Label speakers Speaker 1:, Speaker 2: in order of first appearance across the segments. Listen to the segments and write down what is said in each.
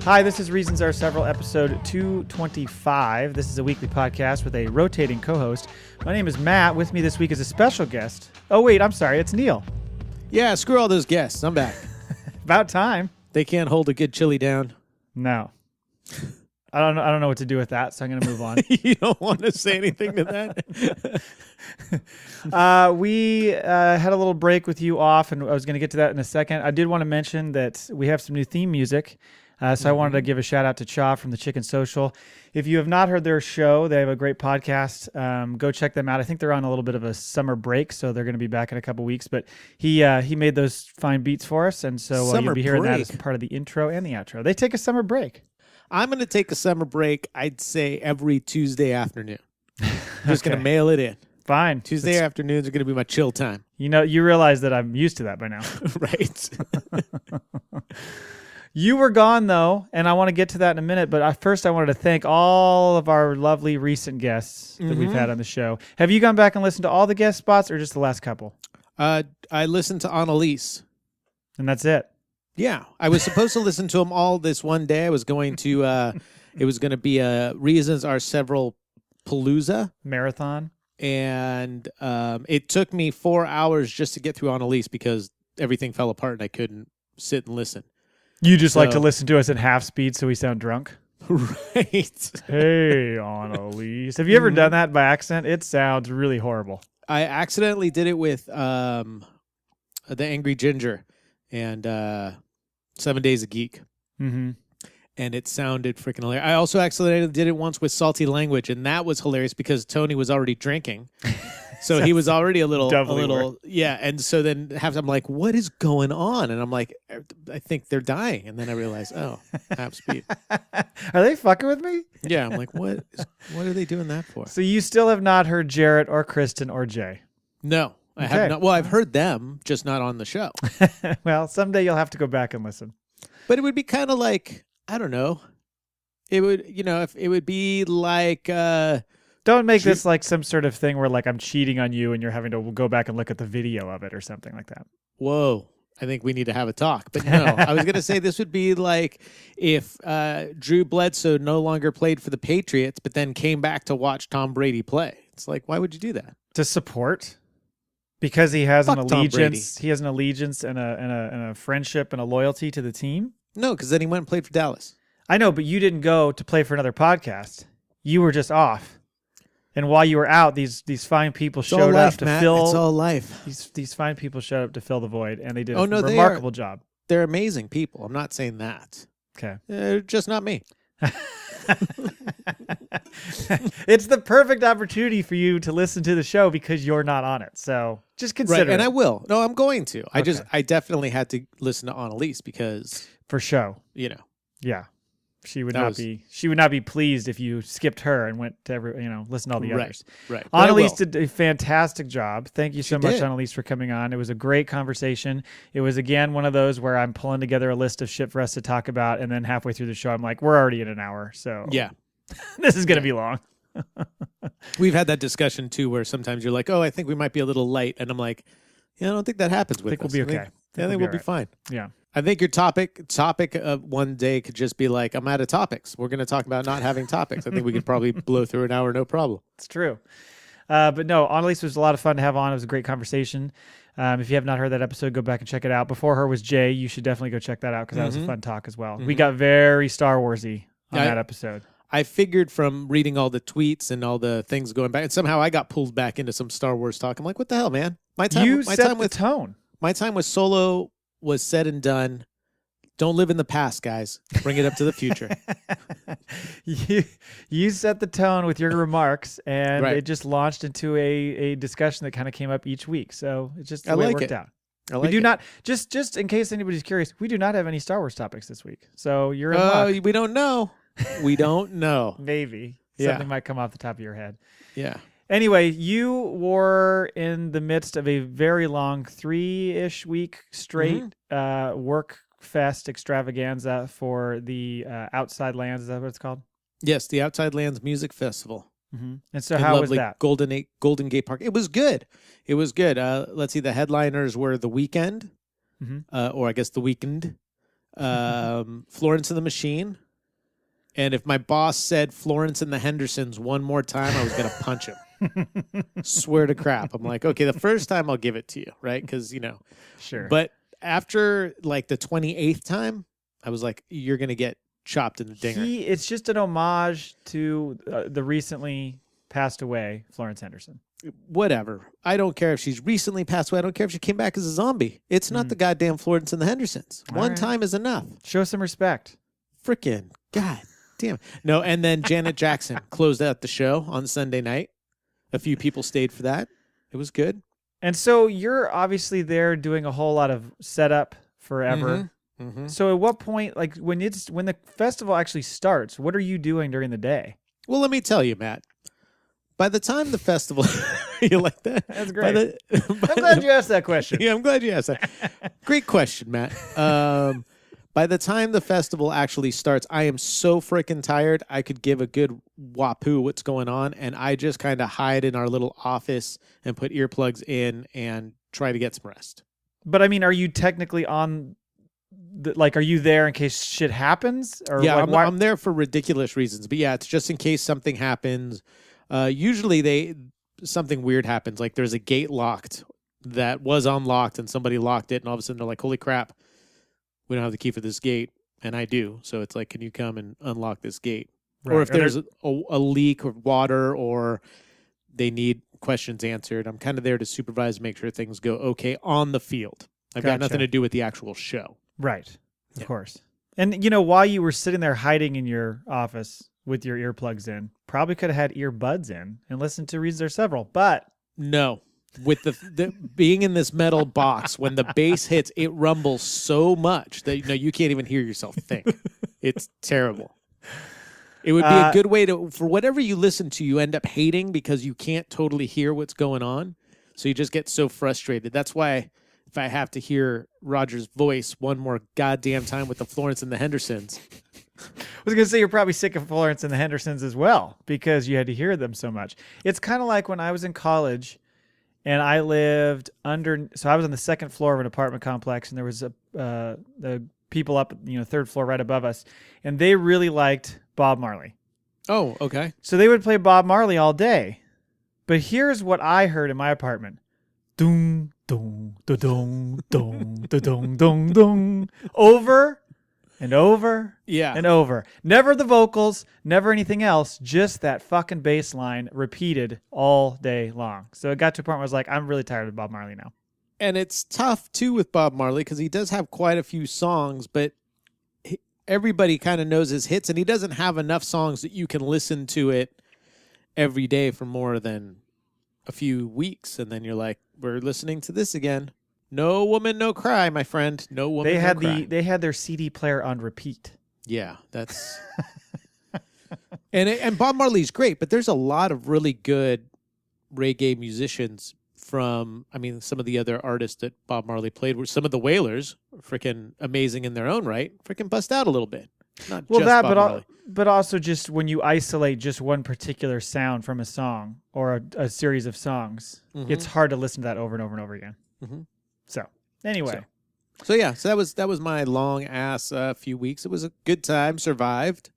Speaker 1: Hi, this is Reasons Are Several, episode 225. This is a weekly podcast with a rotating co-host. My name is Matt. With me this week is a special guest. Oh, wait, I'm sorry. It's Neil.
Speaker 2: Yeah, screw all those guests. I'm back.
Speaker 1: About time.
Speaker 2: They can't hold a good chili down.
Speaker 1: No. I don't know what to do with that, so I'm going to move on.
Speaker 2: You don't want to say anything to that?
Speaker 1: We had a little break with you off, and I was going to get to that in a second. I did want to mention that we have some new theme music. So I wanted to give a shout out to Cha from the Chicken Social. If you have not heard their show, they have a great podcast. Go check them out. I think they're on a little bit of a summer break, so they're going to be back in a couple weeks. But he made those fine beats for us, and so you'll be hearing that as part of the intro and the outro. They take a summer break.
Speaker 2: I'm going to take a summer break, I'd say, every Tuesday afternoon. Just going to mail it in.
Speaker 1: Fine.
Speaker 2: Tuesday afternoons are going to be my chill time.
Speaker 1: You know, you realize that I'm used to that by now.
Speaker 2: Right.
Speaker 1: You were gone, though, and I want to get to that in a minute, but first I wanted to thank all of our lovely recent guests that we've had on the show. Have you gone back and listened to all the guest spots or just the last couple?
Speaker 2: I listened to Annalise.
Speaker 1: And that's it?
Speaker 2: Yeah. I was supposed to listen to them all this one day. I was going to, it was going to be a Reasons Are Several Palooza.
Speaker 1: Marathon.
Speaker 2: And it took me 4 hours just to get through Annalise because everything fell apart and I couldn't sit and listen.
Speaker 1: You just like to listen to us at half speed so we sound drunk?
Speaker 2: Right.
Speaker 1: Hey, Annalise. Have you ever done that by accident? It sounds really horrible.
Speaker 2: I accidentally did it with The Angry Ginger and 7 Days a Geek.
Speaker 1: Mm-hmm.
Speaker 2: And it sounded freaking hilarious. I also accidentally did it once with Salty Language, and that was hilarious because Tony was already drinking. So he was already a little, yeah. And so then I'm like, what is going on? And I'm like, I think they're dying. And then I realized, oh, half speed.
Speaker 1: Are they fucking with me?
Speaker 2: Yeah. I'm like, what are they doing that for?
Speaker 1: So you still have not heard Jarrett or Kristen or Jay?
Speaker 2: No, I have not. Well, I've heard them, just not on the show.
Speaker 1: Well, someday you'll have to go back and listen.
Speaker 2: But it would be kind of like, I don't know. It would, if it would be like,
Speaker 1: don't make this like some sort of thing where like I'm cheating on you and you're having to go back and look at the video of it or something like that.
Speaker 2: Whoa. I think we need to have a talk. But no, I was going to say this would be like if Drew Bledsoe no longer played for the Patriots, but then came back to watch Tom Brady play. It's like, why would you do that?
Speaker 1: To support? Because he has
Speaker 2: Fuck
Speaker 1: an allegiance. He has an allegiance and a friendship and a loyalty to the team?
Speaker 2: No, because then he went and played for Dallas.
Speaker 1: I know, but you didn't go to play for another podcast. You were just off. And while you were out, these fine people showed up to fill.
Speaker 2: It's all life.
Speaker 1: These fine people showed up to fill the void, and they did a remarkable job.
Speaker 2: They're amazing people. I'm not saying that.
Speaker 1: Okay,
Speaker 2: they're just not me.
Speaker 1: It's the perfect opportunity for you to listen to the show because you're not on it. So just consider it.
Speaker 2: And I will. No, I'm going to. I definitely had to listen to Annalise because
Speaker 1: for show. Yeah. She would not be pleased if you skipped her and went to listen to all the others.
Speaker 2: Right.
Speaker 1: Annalise did a fantastic job. Thank you so much, Annalise, for coming on. It was a great conversation. It was, again, one of those where I'm pulling together a list of shit for us to talk about, and then halfway through the show, I'm like, we're already in an hour, so
Speaker 2: yeah,
Speaker 1: this is going to be long.
Speaker 2: We've had that discussion, too, where sometimes you're like, oh, I think we might be a little light, and I'm like, I don't think that happens with us.
Speaker 1: We'll be okay.
Speaker 2: I think we'll be fine.
Speaker 1: Yeah.
Speaker 2: I think your topic of one day could just be like, I'm out of topics. We're going to talk about not having topics. I think we could probably blow through an hour, no problem.
Speaker 1: It's true. But no, Annalise was a lot of fun to have on. It was a great conversation. If you have not heard that episode, go back and check it out. Before her was Jay. You should definitely go check that out because that was a fun talk as well. We got very Star Warsy on that episode.
Speaker 2: I figured from reading all the tweets and all the things going back, and somehow I got pulled back into some Star Wars talk. I'm like, what the hell, man? My time
Speaker 1: with tone.
Speaker 2: My time with Solo was said and done. Don't live in the past, guys. Bring it up to the future.
Speaker 1: You set the tone with your remarks, and it just launched into a discussion that kind of came up each week. So it's just the way it worked out. We do not, just in case anybody's curious, we do not have any Star Wars topics this week. So you're in luck.
Speaker 2: We don't know. We don't know.
Speaker 1: Maybe. Something might come off the top of your head.
Speaker 2: Yeah.
Speaker 1: Anyway, you were in the midst of a very long 3-ish week straight work fest extravaganza for the Outside Lands. Is that what it's called?
Speaker 2: Yes, the Outside Lands Music Festival.
Speaker 1: Mm-hmm. And so how was that?
Speaker 2: Golden Gate Park. It was good. Let's see. The headliners were The Weeknd, or I guess The Weeknd. Florence and the Machine. And if my boss said Florence and the Hendersons one more time, I was going to punch him. Swear to crap. I'm like, okay, the first time I'll give it to you, right? Because,
Speaker 1: Sure.
Speaker 2: But after like the 28th time, I was like, you're going to get chopped in the dinger.
Speaker 1: It's just an homage to the recently passed away Florence Henderson.
Speaker 2: Whatever. I don't care if she's recently passed away. I don't care if she came back as a zombie. It's not the goddamn Florence and the Hendersons. One time is enough.
Speaker 1: Show some respect.
Speaker 2: Frickin' God damn. No, and then Janet Jackson closed out the show on Sunday night. A few people stayed for that. It was good.
Speaker 1: And so you're obviously there doing a whole lot of setup forever.
Speaker 2: Mm-hmm.
Speaker 1: So at what point, like when the festival actually starts, what are you doing during the day?
Speaker 2: Well, let me tell you, Matt. By the time the festival, you like that?
Speaker 1: That's great. I'm glad you asked that question.
Speaker 2: Yeah, I'm glad you asked that. Great question, Matt. By the time the festival actually starts, I am so freaking tired. I could give a good wapoo what's going on, and I just kind of hide in our little office and put earplugs in and try to get some rest.
Speaker 1: But I mean, are you technically on? Are you there in case shit happens? Or
Speaker 2: yeah,
Speaker 1: like,
Speaker 2: I'm there for ridiculous reasons. But yeah, it's just in case something happens. Usually something weird happens. Like there's a gate locked that was unlocked and somebody locked it. And all of a sudden they're like, holy crap, we don't have the key for this gate. And I do. So it's like, can you come and unlock this gate? Right. Or if there's a leak of water or they need questions answered, I'm kind of there to supervise, make sure things go okay on the field. I've got nothing to do with the actual show.
Speaker 1: Right. Of course. And, while you were sitting there hiding in your office with your earplugs in, probably could have had earbuds in and listened to Reasons Are Several, but...
Speaker 2: No. With the being in this metal box, when the bass hits, it rumbles so much that you can't even hear yourself think. It's terrible. It would be a good way for whatever you listen to, you end up hating because you can't totally hear what's going on. So you just get so frustrated. That's why if I have to hear Roger's voice one more goddamn time with the Florence and the Hendersons.
Speaker 1: I was going to say you're probably sick of Florence and the Hendersons as well because you had to hear them so much. It's kind of like when I was in college and I lived so I was on the second floor of an apartment complex and there was the people up, third floor right above us, and they really liked Bob Marley.
Speaker 2: Oh, okay.
Speaker 1: So they would play Bob Marley all day. But here's what I heard in my apartment. Doom, doom, da-dong, dong, da-dong, dong, dong. Over and over and over. Never the vocals, never anything else, just that fucking bass line repeated all day long. So it got to a point where I was like, I'm really tired of Bob Marley now.
Speaker 2: And it's tough, too, with Bob Marley because he does have quite a few songs, but everybody kind of knows his hits, and he doesn't have enough songs that you can listen to it every day for more than a few weeks. And then you're like, we're listening to this again. No woman, no cry, my friend. No woman, no cry.
Speaker 1: They had their CD player on repeat.
Speaker 2: Yeah, that's... and Bob Marley's great, but there's a lot of really good reggae musicians from, some of the other artists that Bob Marley played with. Some of the Wailers, freaking amazing in their own right, freaking bust out a little bit. Not just Bob Marley.
Speaker 1: But also just when you isolate just one particular sound from a song or a series of songs, it's hard to listen to that over and over and over again. Mm-hmm. So anyway.
Speaker 2: So that was my long ass few weeks. It was a good time, survived.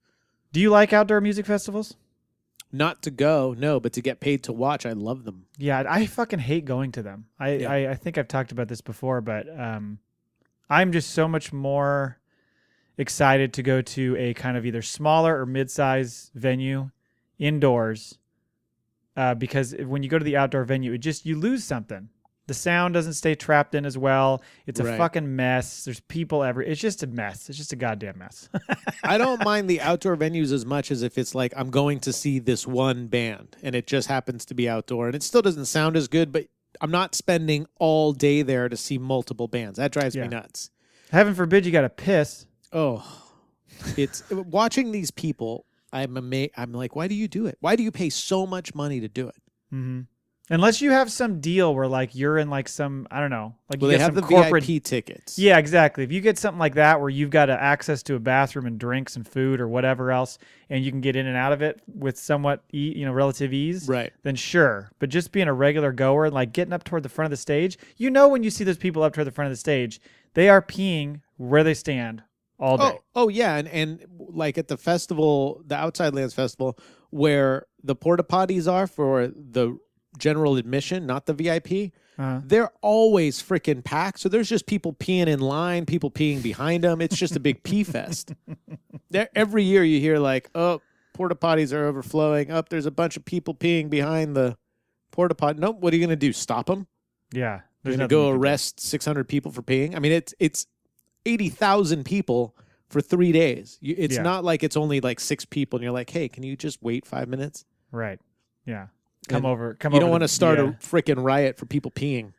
Speaker 1: Do you like outdoor music festivals?
Speaker 2: Not to go, no, but to get paid to watch, I love them.
Speaker 1: Yeah, I fucking hate going to them. I think I've talked about this before, but I'm just so much more excited to go to a kind of either smaller or mid-size venue indoors because when you go to the outdoor venue, you lose something. The sound doesn't stay trapped in as well. It's a fucking mess. There's people it's just a mess. It's just a goddamn mess.
Speaker 2: I don't mind the outdoor venues as much as if it's like I'm going to see this one band and it just happens to be outdoor and it still doesn't sound as good, but I'm not spending all day there to see multiple bands. That drives me nuts.
Speaker 1: Heaven forbid you got to piss.
Speaker 2: Oh, it's watching these people. I'm like, why do you do it? Why do you pay so much money to do it?
Speaker 1: Mm-hmm. Unless you have some deal where like you're in like some, I don't know, like
Speaker 2: they have the corporate VIP tickets.
Speaker 1: Yeah, exactly. If you get something like that where you've got access to a bathroom and drinks and food or whatever else, and you can get in and out of it with somewhat relative ease,
Speaker 2: right?
Speaker 1: Then sure. But just being a regular goer and like getting up toward the front of the stage, when you see those people up toward the front of the stage, they are peeing where they stand all day.
Speaker 2: Oh yeah, and like at the festival, the Outside Lands Festival, where the porta potties are for the general admission, not the VIP. They're always freaking packed. So there's just people peeing in line, people peeing behind them. It's just a big pee fest. Every year you hear like, oh, porta potties are overflowing. Up, there's a bunch of people peeing behind the porta potty. Nope. What are you going to do? Stop them?
Speaker 1: Yeah.
Speaker 2: You're going to go arrest 600 people for peeing? I mean, it's 80,000 people for 3 days. It's not like it's only like 6 people and you're like, hey, can you just wait 5 minutes?
Speaker 1: Right. Yeah. Come over.
Speaker 2: You don't want to start a freaking riot for people peeing.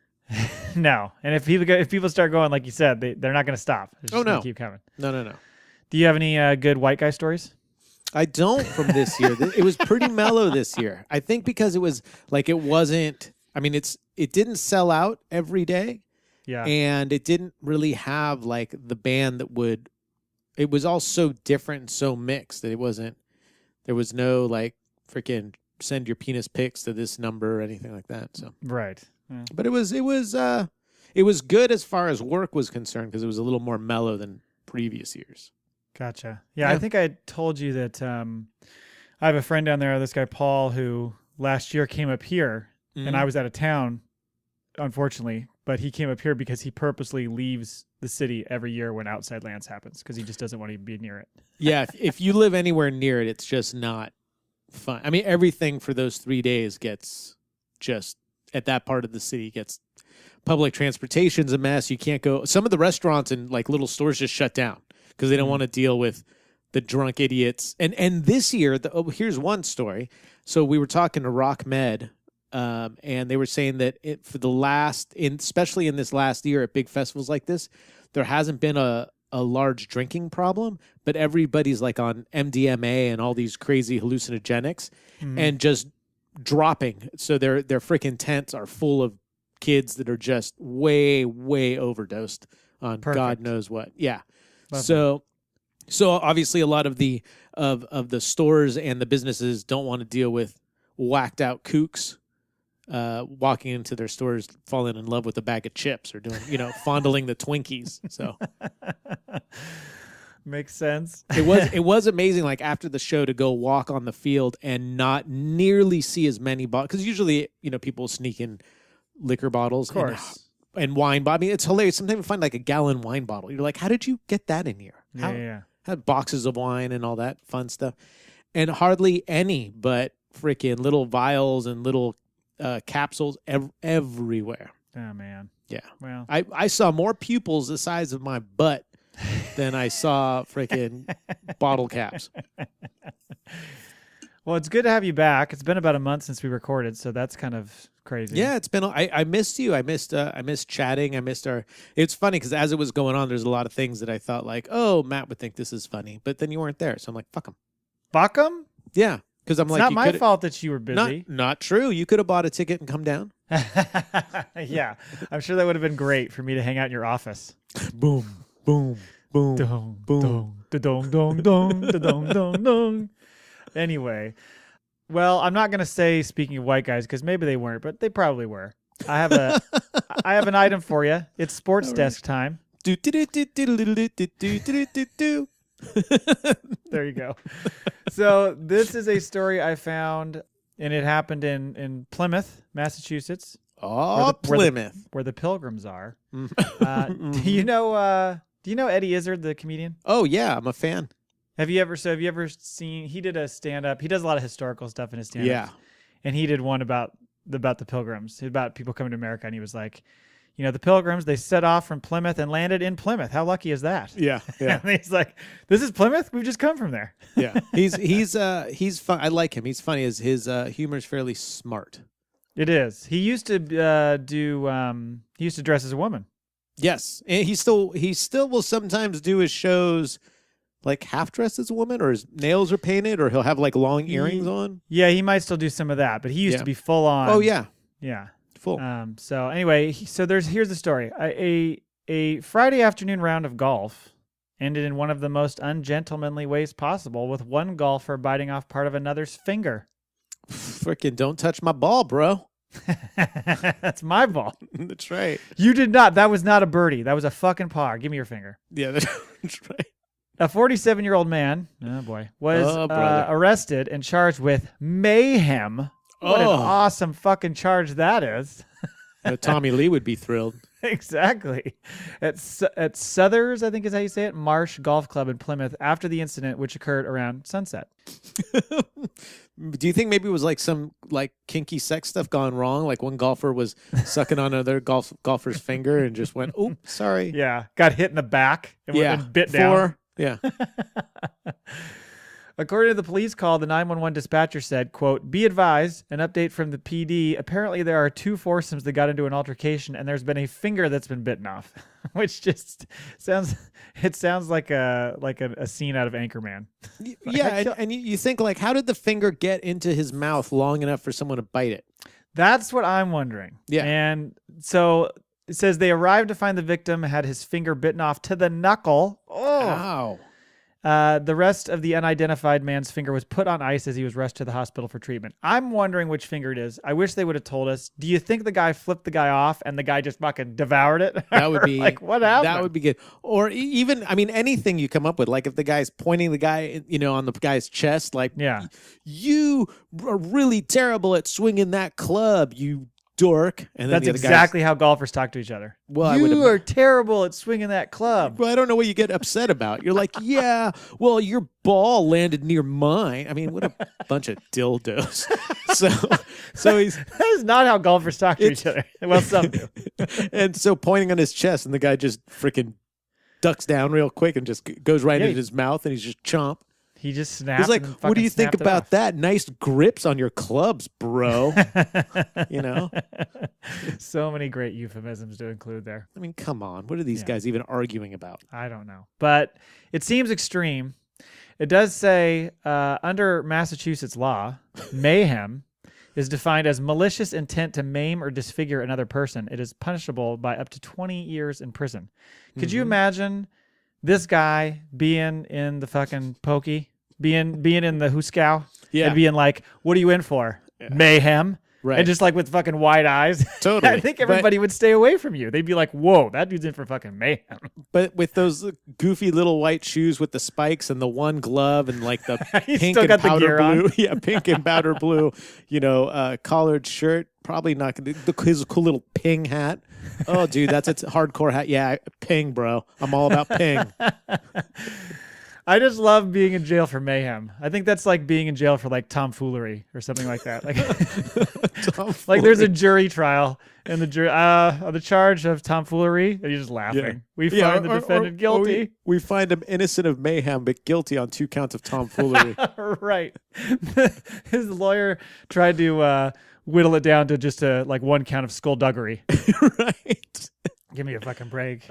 Speaker 1: No. And if people start going, like you said, they're not going to stop. It's just gonna keep coming.
Speaker 2: No.
Speaker 1: Do you have any good white guy stories?
Speaker 2: I don't from this year. It was pretty mellow this year. I think because it was like it wasn't. I mean, it didn't sell out every day.
Speaker 1: Yeah.
Speaker 2: And it didn't really have like the band that would. It was all so different and so mixed that it wasn't. There was no like freaking send your penis pics to this number or anything like that. So
Speaker 1: right. Yeah.
Speaker 2: But it was good as far as work was concerned because it was a little more mellow than previous years.
Speaker 1: Gotcha. Yeah, I think I told you that I have a friend down there, this guy Paul, who last year came up here, and I was out of town, unfortunately, but he came up here because he purposely leaves the city every year when Outside Lands happens because he just doesn't want to be near it.
Speaker 2: Yeah, if you live anywhere near it, it's just not fun. I mean, everything for those 3 days gets just at that part of the city gets public transportation's a mess. You can't go. Some of the restaurants and like little stores just shut down because they don't want to deal with the drunk idiots. And this year, here's one story. So we were talking to Rock Med, and they were saying that especially in this last year at big festivals like this, there hasn't been a large drinking problem, but everybody's like on MDMA and all these crazy hallucinogenics and just dropping. So their freaking tents are full of kids that are just way, way overdosed on God knows what. Yeah. So obviously a lot of the stores and the businesses don't want to deal with whacked out kooks walking into their stores, falling in love with a bag of chips or doing, fondling the Twinkies. So
Speaker 1: makes sense.
Speaker 2: It was amazing. Like after the show to go walk on the field and not nearly see as many bottles. Cause usually, people sneak in liquor bottles
Speaker 1: of course.
Speaker 2: And wine. I mean, it's hilarious. Sometimes you find like a gallon wine bottle. You're like, how did you get that in here? Had boxes of wine and all that fun stuff. And hardly any, but freaking little vials and little capsules everywhere.
Speaker 1: Oh, man.
Speaker 2: Yeah.
Speaker 1: Well,
Speaker 2: I saw more pupils the size of my butt than I saw freaking bottle caps.
Speaker 1: Well, it's good to have you back. It's been about a month since we recorded, so that's kind of crazy.
Speaker 2: Yeah, it's been. I missed you. I missed chatting. I missed our. It's funny because as it was going on, there's a lot of things that I thought like, oh, Matt would think this is funny, but then you weren't there, so I'm like, fuck him.
Speaker 1: Fuck him?
Speaker 2: Yeah, because I'm
Speaker 1: it's
Speaker 2: like,
Speaker 1: not my fault that you were busy.
Speaker 2: Not true. You could have bought a ticket and come down.
Speaker 1: Yeah, I'm sure that would have been great for me to hang out in your office.
Speaker 2: Boom, boom, boom,
Speaker 1: dong,
Speaker 2: boom,
Speaker 1: dong, dong, dong, dong, dong, dong. Anyway, well, I'm not going to say speaking of white guys because maybe they weren't, but they probably were. I have an item for you. It's sports desk time. There you go. So this is a story I found, and it happened in Plymouth, Massachusetts.
Speaker 2: Oh, Plymouth,
Speaker 1: where the Pilgrims are. Do you know Eddie Izzard, the comedian?
Speaker 2: Oh yeah, I'm a fan.
Speaker 1: Have you ever seen, he did a stand-up. He does a lot of historical stuff in his stand-ups.
Speaker 2: Yeah.
Speaker 1: And he did one about the Pilgrims, about people coming to America. And he was like, the Pilgrims, they set off from Plymouth and landed in Plymouth. How lucky is that?
Speaker 2: Yeah.
Speaker 1: And he's like, this is Plymouth? We've just come from there.
Speaker 2: Yeah. He's fun. I like him. He's funny. His humor is fairly smart.
Speaker 1: It is. He used to he used to dress as a woman.
Speaker 2: Yes. And he still will sometimes do his shows like half dressed as a woman, or his nails are painted, or he'll have like long earrings on.
Speaker 1: Yeah, he might still do some of that, but he used to be full on.
Speaker 2: Oh yeah,
Speaker 1: yeah,
Speaker 2: full.
Speaker 1: So anyway, here's the story. A Friday afternoon round of golf ended in one of the most ungentlemanly ways possible, with one golfer biting off part of another's finger.
Speaker 2: Freaking don't touch my ball, bro.
Speaker 1: That's my ball.
Speaker 2: That's right.
Speaker 1: You did not. That was not a birdie. That was a fucking par. Give me your finger.
Speaker 2: Yeah, that's right.
Speaker 1: A 47-year-old man, oh boy, was
Speaker 2: brother.
Speaker 1: arrested and charged with mayhem. What an awesome fucking charge that is.
Speaker 2: Tommy Lee would be thrilled.
Speaker 1: Exactly. At Southers, I think is how you say it, Marsh Golf Club in Plymouth after the incident, which occurred around sunset.
Speaker 2: Do you think maybe it was like some like kinky sex stuff gone wrong? Like one golfer was sucking on another golfer's finger and just went, "Oh, sorry."
Speaker 1: Yeah, got hit in the back and went bit down.
Speaker 2: Yeah.
Speaker 1: According to the police call, the 911 dispatcher said, quote, "Be advised, an update from the PD. Apparently there are two foursomes that got into an altercation and there's been a finger that's been bitten off," which just sounds like a scene out of Anchorman.
Speaker 2: Yeah. And you think like, how did the finger get into his mouth long enough for someone to bite it?
Speaker 1: That's what I'm wondering.
Speaker 2: Yeah.
Speaker 1: And so it says they arrived to find the victim had his finger bitten off to the knuckle. Oh,
Speaker 2: wow.
Speaker 1: The rest of the unidentified man's finger was put on ice as he was rushed to the hospital for treatment. I'm wondering which finger it is. I wish they would have told us. Do you think the guy flipped the guy off and the guy just fucking devoured it?
Speaker 2: That would be
Speaker 1: like, what happened?
Speaker 2: That would be good. Or even, I mean, anything you come up with. Like if the guy's pointing the guy, on the guy's chest, like,
Speaker 1: yeah,
Speaker 2: you are really terrible at swinging that club, you dork. And then
Speaker 1: that's exactly how golfers talk to each other.
Speaker 2: Well,
Speaker 1: you are terrible at swinging that club.
Speaker 2: Well, I don't know what you get upset about. You're like, yeah, well, your ball landed near mine. I mean, what a bunch of dildos. So he's
Speaker 1: that is not how golfers talk to each other. Well, some do.
Speaker 2: And so pointing on his chest, and the guy just freaking ducks down real quick and just goes right into his mouth, and he's just chomp.
Speaker 1: He just snapped.
Speaker 2: He's like, "What do you think about that? Nice grips on your clubs, bro."
Speaker 1: So many great euphemisms to include there.
Speaker 2: I mean, come on. What are these guys even arguing about?
Speaker 1: I don't know. But it seems extreme. It does say under Massachusetts law, mayhem is defined as malicious intent to maim or disfigure another person. It is punishable by up to 20 years in prison. Could you imagine this guy being in the fucking pokey? Being in the Huskow, and being like, "What are you in for? Yeah. Mayhem?"
Speaker 2: Right.
Speaker 1: And just like with fucking wide eyes.
Speaker 2: Totally.
Speaker 1: I think everybody would stay away from you. They'd be like, "Whoa, that dude's in for fucking mayhem."
Speaker 2: But with those goofy little white shoes with the spikes and the one glove and like the pink
Speaker 1: still
Speaker 2: and
Speaker 1: got the
Speaker 2: powder
Speaker 1: gear
Speaker 2: blue,
Speaker 1: on.
Speaker 2: pink and powder blue, collared shirt, probably not gonna his cool little ping hat. Oh, dude, that's a hardcore hat. Yeah, ping, bro. I'm all about ping.
Speaker 1: I just love being in jail for mayhem. I think that's like being in jail for like tomfoolery or something like that. Like, like there's a jury trial and the jury on the charge of tomfoolery, and you're just laughing.
Speaker 2: Yeah.
Speaker 1: We find the defendant guilty.
Speaker 2: We find him innocent of mayhem, but guilty on 2 counts of tomfoolery.
Speaker 1: Right. His lawyer tried to whittle it down to just like 1 count of skullduggery.
Speaker 2: Right.
Speaker 1: Give me a fucking break.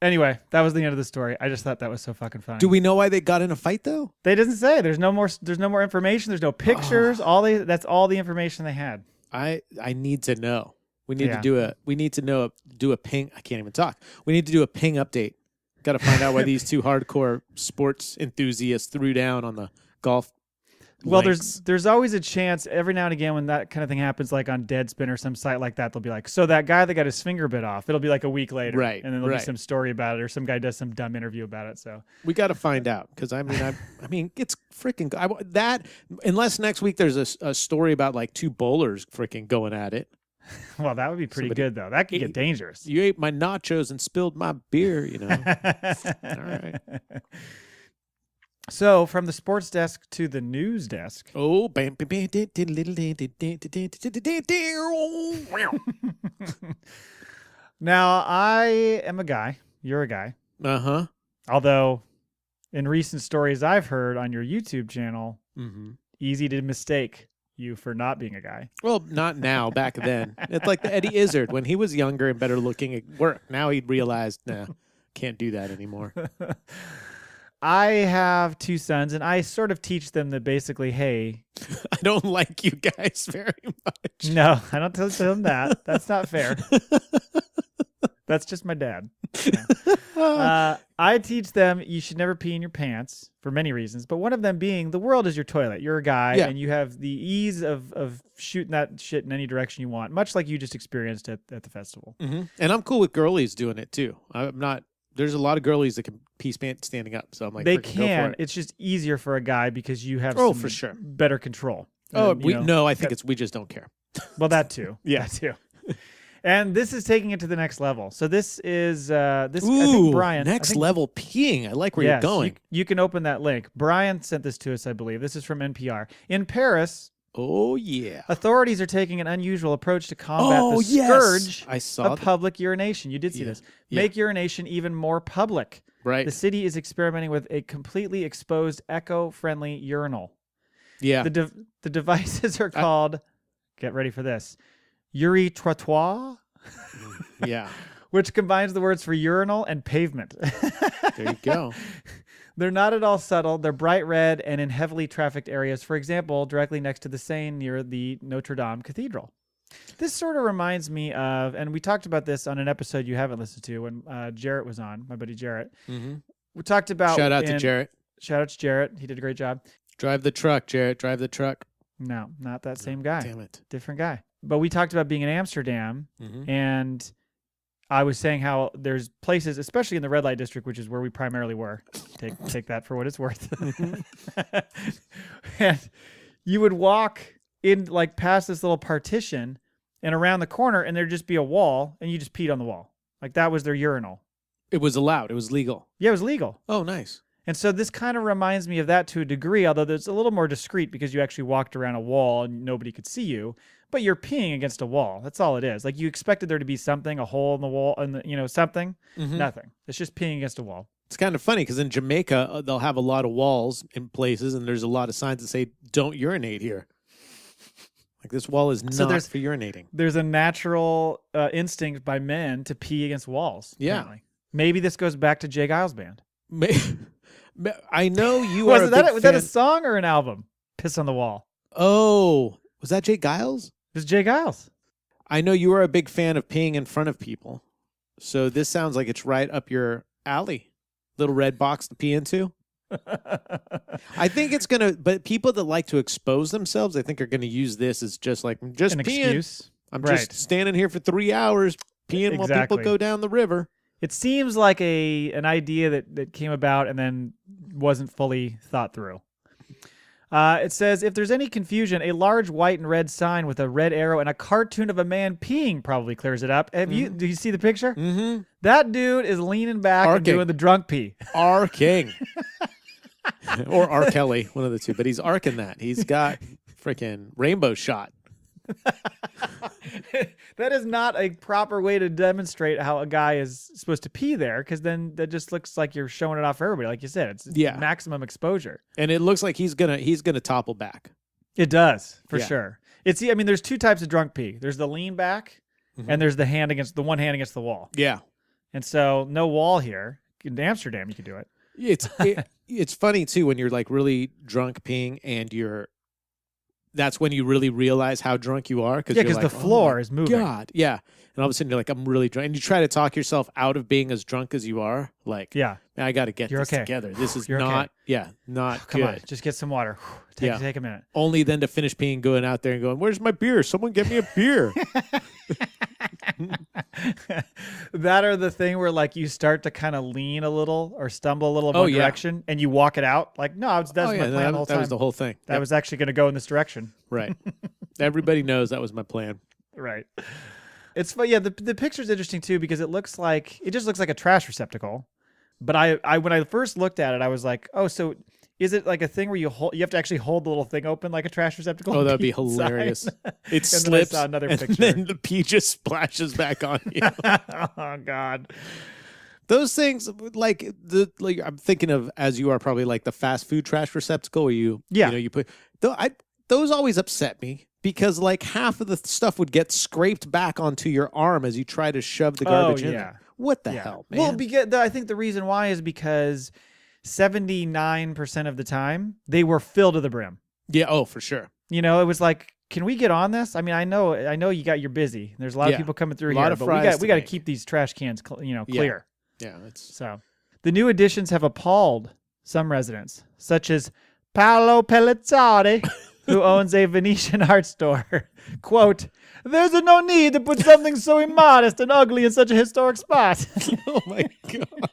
Speaker 1: Anyway, that was the end of the story. I just thought that was so fucking funny.
Speaker 2: Do we know why they got in a fight though?
Speaker 1: They didn't say. There's no more information. There's no pictures. That's all the information they had.
Speaker 2: I need to know. We need to do a ping. I can't even talk. We need to do a ping update. Got to find out why these 2 hardcore sports enthusiasts threw down on the golf.
Speaker 1: Well,
Speaker 2: links.
Speaker 1: there's always a chance every now and again when that kind of thing happens, like on Deadspin or some site like that, they'll be like, "So that guy that got his finger bit off," it'll be like a week later.
Speaker 2: Right.
Speaker 1: And then there'll be some story about it, or some guy does some dumb interview about it. So
Speaker 2: we got to find out, because I mean, it's freaking that, unless next week there's a story about like 2 bowlers freaking going at it.
Speaker 1: Well, that would be pretty good though. That could get dangerous.
Speaker 2: You ate my nachos and spilled my beer, All right.
Speaker 1: So, from the sports desk to the news desk.
Speaker 2: Oh,
Speaker 1: now, I am a guy. You're a guy.
Speaker 2: Uh-huh.
Speaker 1: Although, in recent stories I've heard on your YouTube channel, easy to mistake you for not being a guy.
Speaker 2: Well, not now. Back then. It's like the Eddie Izzard. When he was younger and better looking at work, now he'd realized, nah, can't do that anymore.
Speaker 1: I have 2 sons, and I sort of teach them that basically, hey,
Speaker 2: I don't like you guys very much.
Speaker 1: No, I don't tell them that. That's not fair. That's just my dad. Yeah. I teach them you should never pee in your pants for many reasons, but one of them being the world is your toilet. You're a guy, and you have the ease of shooting that shit in any direction you want, much like you just experienced at the festival.
Speaker 2: Mm-hmm. And I'm cool with girlies doing it too. I'm not There's a lot of girlies that can pee standing up. So I'm like,
Speaker 1: they
Speaker 2: freaking go
Speaker 1: can.
Speaker 2: for it.
Speaker 1: It's just easier for a guy because you have
Speaker 2: for sure.
Speaker 1: better control.
Speaker 2: I think we just don't care.
Speaker 1: Well, that too.
Speaker 2: Yeah.
Speaker 1: That too. And this is taking it to the next level. So this is I
Speaker 2: Ooh,
Speaker 1: think Brian.
Speaker 2: Next level peeing. I like where you're going.
Speaker 1: You can open that link. Brian sent this to us, I believe. This is from NPR. In Paris,
Speaker 2: oh yeah,
Speaker 1: authorities are taking an unusual approach to combat the scourge of public urination. You did see this. Make urination even more public.
Speaker 2: Right.
Speaker 1: The city is experimenting with a completely exposed, eco-friendly urinal.
Speaker 2: Yeah.
Speaker 1: The devices are called, get ready for this, Uri-Trottoir.
Speaker 2: Yeah.
Speaker 1: Which combines the words for urinal and pavement.
Speaker 2: There you go.
Speaker 1: They're not at all subtle. They're bright red and in heavily trafficked areas. For example, directly next to the Seine near the Notre Dame Cathedral. This sort of reminds me of, and we talked about this on an episode you haven't listened to when Jarrett was on, my buddy Jarrett.
Speaker 2: Mm-hmm.
Speaker 1: We talked about...
Speaker 2: Shout out to Jarrett.
Speaker 1: Shout out to Jarrett. He did a great job.
Speaker 2: Drive the truck, Jarrett. Drive the truck.
Speaker 1: No, not that same guy.
Speaker 2: Damn it.
Speaker 1: Different guy. But we talked about being in Amsterdam, and I was saying how there's places, especially in the red light district, which is where we primarily were. Take that for what it's worth. And you would walk in, like, past this little partition and around the corner, and there'd just be a wall, and you just peed on the wall. Like, that was their urinal.
Speaker 2: It was allowed. It was legal.
Speaker 1: Yeah, it was legal.
Speaker 2: Oh, nice.
Speaker 1: And so this kind of reminds me of that to a degree, although it's a little more discreet because you actually walked around a wall and nobody could see you, but you're peeing against a wall. That's all it is. Like, you expected there to be something, a hole in the wall, and something. Nothing. It's just peeing against a wall.
Speaker 2: It's kind of funny because in Jamaica, they'll have a lot of walls in places, and there's a lot of signs that say, don't urinate here. Like, this wall is not for urinating.
Speaker 1: There's a natural instinct by men to pee against walls.
Speaker 2: Yeah.
Speaker 1: Apparently. Maybe this goes back to Jay Giles' band.
Speaker 2: I know you are
Speaker 1: was that a song or an album? Piss on the Wall.
Speaker 2: Oh, was that Jay Giles?
Speaker 1: It was Jay Giles.
Speaker 2: I know you are a big fan of peeing in front of people. So this sounds like it's right up your alley. Little red box to pee into. I think it's going to, but people that like to expose themselves, I think are going to use this as just like, I'm just
Speaker 1: an
Speaker 2: peeing.
Speaker 1: Excuse.
Speaker 2: I'm just standing here for 3 hours peeing while people go down the river.
Speaker 1: It seems like an idea that came about and then wasn't fully thought through. It says, if there's any confusion, a large white and red sign with a red arrow and a cartoon of a man peeing probably clears it up. Do you see the picture?
Speaker 2: Mm-hmm.
Speaker 1: That dude is leaning back and doing the drunk pee.
Speaker 2: R. King. Or R. Kelly, one of the two. But he's arcing that. He's got freaking rainbow shot.
Speaker 1: That is not a proper way to demonstrate how a guy is supposed to pee there, because then that just looks like you're showing it off for everybody. Like you said, it's maximum exposure.
Speaker 2: And it looks like he's gonna topple back.
Speaker 1: It does, for sure. There's two types of drunk pee. There's the lean back, and there's the one hand against the wall. Yeah. And so no wall here. In Amsterdam, you can do it.
Speaker 2: It's funny too when you're like really drunk peeing and that's when you really realize how drunk you are.
Speaker 1: Because the floor is moving.
Speaker 2: God, yeah. And all of a sudden you're like, I'm really drunk. And you try to talk yourself out of being as drunk as you are. Like, man, I got to get this together. This is not good.
Speaker 1: Come on, just get some water. Take a minute.
Speaker 2: Only then to finish peeing, going out there and going, where's my beer? Someone get me a beer.
Speaker 1: That or the thing where like you start to kind of lean a little or stumble a little in one direction and you walk it out. Like, no, that's my plan the whole time.
Speaker 2: That was the whole thing.
Speaker 1: I was actually going to go in this direction.
Speaker 2: Right. Everybody knows that was my plan.
Speaker 1: Right. It's fun. Yeah, the picture's interesting too because it just looks like a trash receptacle. But I when I first looked at it, I was like, oh, so is it like a thing where you have to actually hold the little thing open like a trash receptacle?
Speaker 2: Oh, that'd be hilarious. It slips,
Speaker 1: then I saw another picture.
Speaker 2: And then the pee just splashes back on you.
Speaker 1: Oh God.
Speaker 2: Those things, like I'm thinking of, as you are probably like the fast food trash receptacle where you put. Those always upset me because like half of the stuff would get scraped back onto your arm as you try to shove the garbage in there. What the hell, man?
Speaker 1: Well, because I think the reason why is because 79% of the time they were filled to the brim.
Speaker 2: Yeah. Oh, for sure.
Speaker 1: It was like, can we get on this? I mean, I know you're busy. There's a lot of people coming through here, but we got to keep these trash cans, clear.
Speaker 2: Yeah.
Speaker 1: So the new additions have appalled some residents, such as Paolo Pellizzari, who owns a Venetian art store. Quote, "There's no need to put something so immodest and ugly in such a historic spot."
Speaker 2: Oh my God.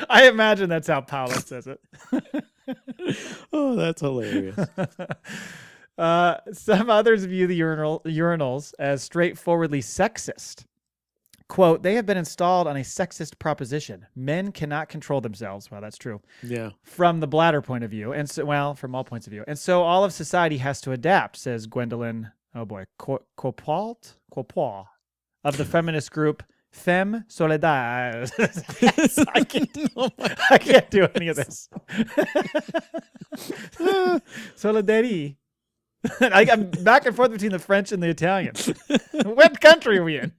Speaker 1: I imagine that's how Paula says it.
Speaker 2: Oh, that's hilarious.
Speaker 1: Some others view the urinals as straightforwardly sexist. Quote, they have been installed on a sexist proposition. Men cannot control themselves. Well, that's true.
Speaker 2: Yeah.
Speaker 1: From the bladder point of view. And so, well, from all points of view. And so all of society has to adapt, says Gwendolyn, Copalt of the feminist group Femme Soledad. I can't do any of this. Solidarity. I'm back and forth between the French and the Italian. What country are we in?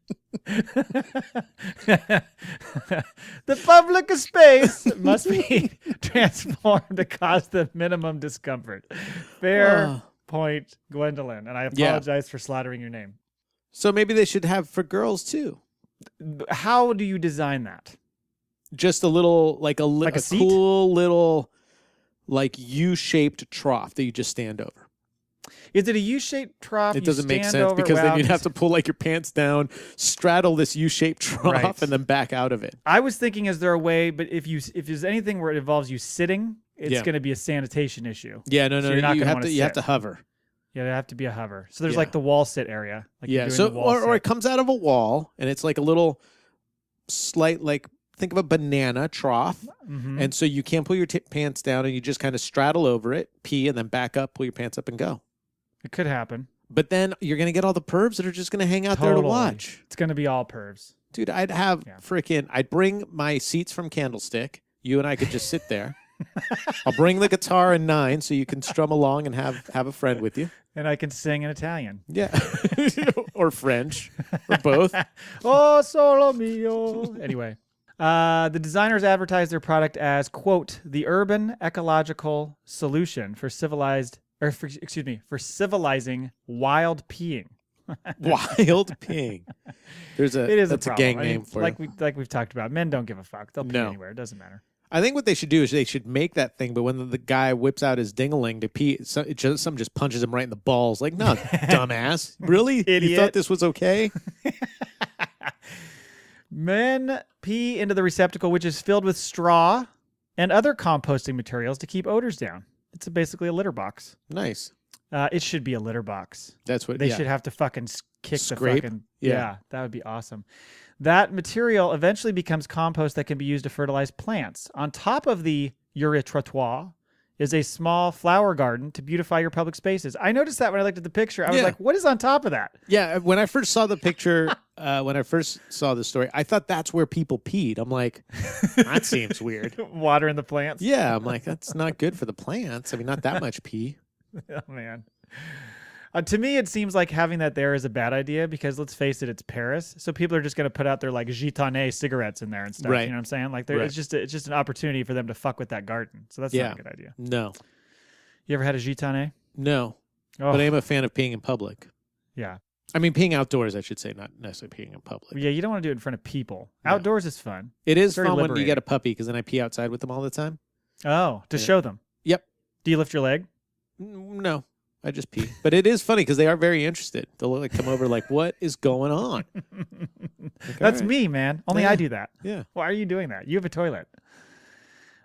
Speaker 1: The public space must be transformed to cause the minimum discomfort. Fair point, Gwendolyn. And I apologize for slaughtering your name.
Speaker 2: So maybe they should have for girls too.
Speaker 1: How do you design that?
Speaker 2: Just a little, like a
Speaker 1: seat?
Speaker 2: cool little, like U-shaped trough that you just stand over.
Speaker 1: Is it a U-shaped trough?
Speaker 2: It doesn't make sense because then you'd have to pull like your pants down, straddle this U-shaped trough, and then back out of it.
Speaker 1: I was thinking, is there a way? But if there's anything where it involves you sitting, it's going to be a sanitation issue.
Speaker 2: Yeah, no,
Speaker 1: so
Speaker 2: you have to hover.
Speaker 1: Yeah, there have to be a hover. So there's like the wall sit area. Like
Speaker 2: so or it comes out of a wall and it's like a little slight, like think of a banana trough. Mm-hmm. And so you can't pull your pants down and you just kind of straddle over it, pee, and then back up, pull your pants up and go.
Speaker 1: It could happen.
Speaker 2: But then you're going to get all the pervs that are just going to hang out there to watch.
Speaker 1: It's going to be all pervs.
Speaker 2: Dude, I'd bring my seats from Candlestick. You and I could just sit there. I'll bring the guitar and 9 so you can strum along and have a friend with you.
Speaker 1: And I can sing in Italian.
Speaker 2: Yeah. Or French. Or both.
Speaker 1: Oh, solo mio. Anyway. The designers advertise their product as, quote, the urban ecological solution for civilizing wild peeing.
Speaker 2: Wild peeing. That's a gang name for
Speaker 1: it. Like we've talked about. Men don't give a fuck. They'll pee anywhere. It doesn't matter.
Speaker 2: I think what they should do is they should make that thing, but when the guy whips out his ding-a-ling to pee, something just punches him right in the balls. Like, no, dumbass. Really?
Speaker 1: Idiot.
Speaker 2: You thought this was okay?
Speaker 1: Men pee into the receptacle, which is filled with straw and other composting materials to keep odors down. It's basically a litter box.
Speaker 2: Nice.
Speaker 1: It should be a litter box.
Speaker 2: That's what
Speaker 1: they should have to fucking kick
Speaker 2: Scrape?
Speaker 1: the fucking. Yeah, that would be awesome. That material eventually becomes compost that can be used to fertilize plants. On top of the urée-trottoir is a small flower garden to beautify your public spaces. I noticed that when I looked at the picture. I was like, what is on top of that?
Speaker 2: Yeah, when I first saw the picture, when I first saw the story, I thought that's where people peed. I'm like, that seems weird.
Speaker 1: Water in the plants?
Speaker 2: Yeah, I'm like, that's not good for the plants. I mean, not that much pee.
Speaker 1: Oh, man. To me, it seems like having that there is a bad idea because, let's face it, it's Paris. So people are just going to put out their like Gitané cigarettes in there and stuff.
Speaker 2: Right.
Speaker 1: You know what I'm saying? Like, it's just an opportunity for them to fuck with that garden. So that's not a good idea.
Speaker 2: No.
Speaker 1: You ever had a Gitané?
Speaker 2: No. Oh. But I am a fan of peeing in public.
Speaker 1: Yeah.
Speaker 2: I mean, peeing outdoors, I should say, not necessarily peeing in public.
Speaker 1: Yeah, you don't want to do it in front of people. No. Outdoors is fun.
Speaker 2: It is fun when you get a puppy because then I pee outside with them all the time.
Speaker 1: Oh, to show them.
Speaker 2: Yep.
Speaker 1: Do you lift your leg?
Speaker 2: No. I just pee. But it is funny because they are very interested. They'll like come over like, what is going on? Like,
Speaker 1: that's me, man. Only I do that.
Speaker 2: Yeah.
Speaker 1: Why are you doing that? You have a toilet.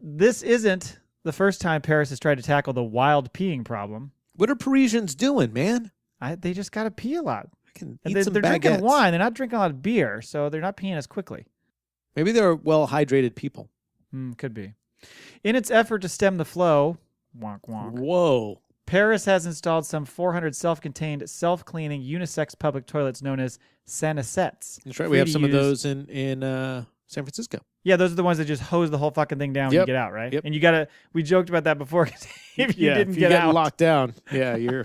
Speaker 1: This isn't the first time Paris has tried to tackle the wild peeing problem.
Speaker 2: What are Parisians doing, man?
Speaker 1: They just got to pee a lot.
Speaker 2: They're
Speaker 1: drinking wine. They're not drinking a lot of beer, so they're not peeing as quickly.
Speaker 2: Maybe they're well-hydrated people.
Speaker 1: Could be. In its effort to stem the flow, wonk, wonk.
Speaker 2: Whoa.
Speaker 1: Paris has installed some 400 self-contained, self-cleaning unisex public toilets known as sanisets.
Speaker 2: That's right. We have some of those in San Francisco.
Speaker 1: Yeah, those are the ones that just hose the whole fucking thing down when you get out, right?
Speaker 2: Yep.
Speaker 1: And we joked about that before. if you didn't get out,
Speaker 2: locked down. Yeah, you're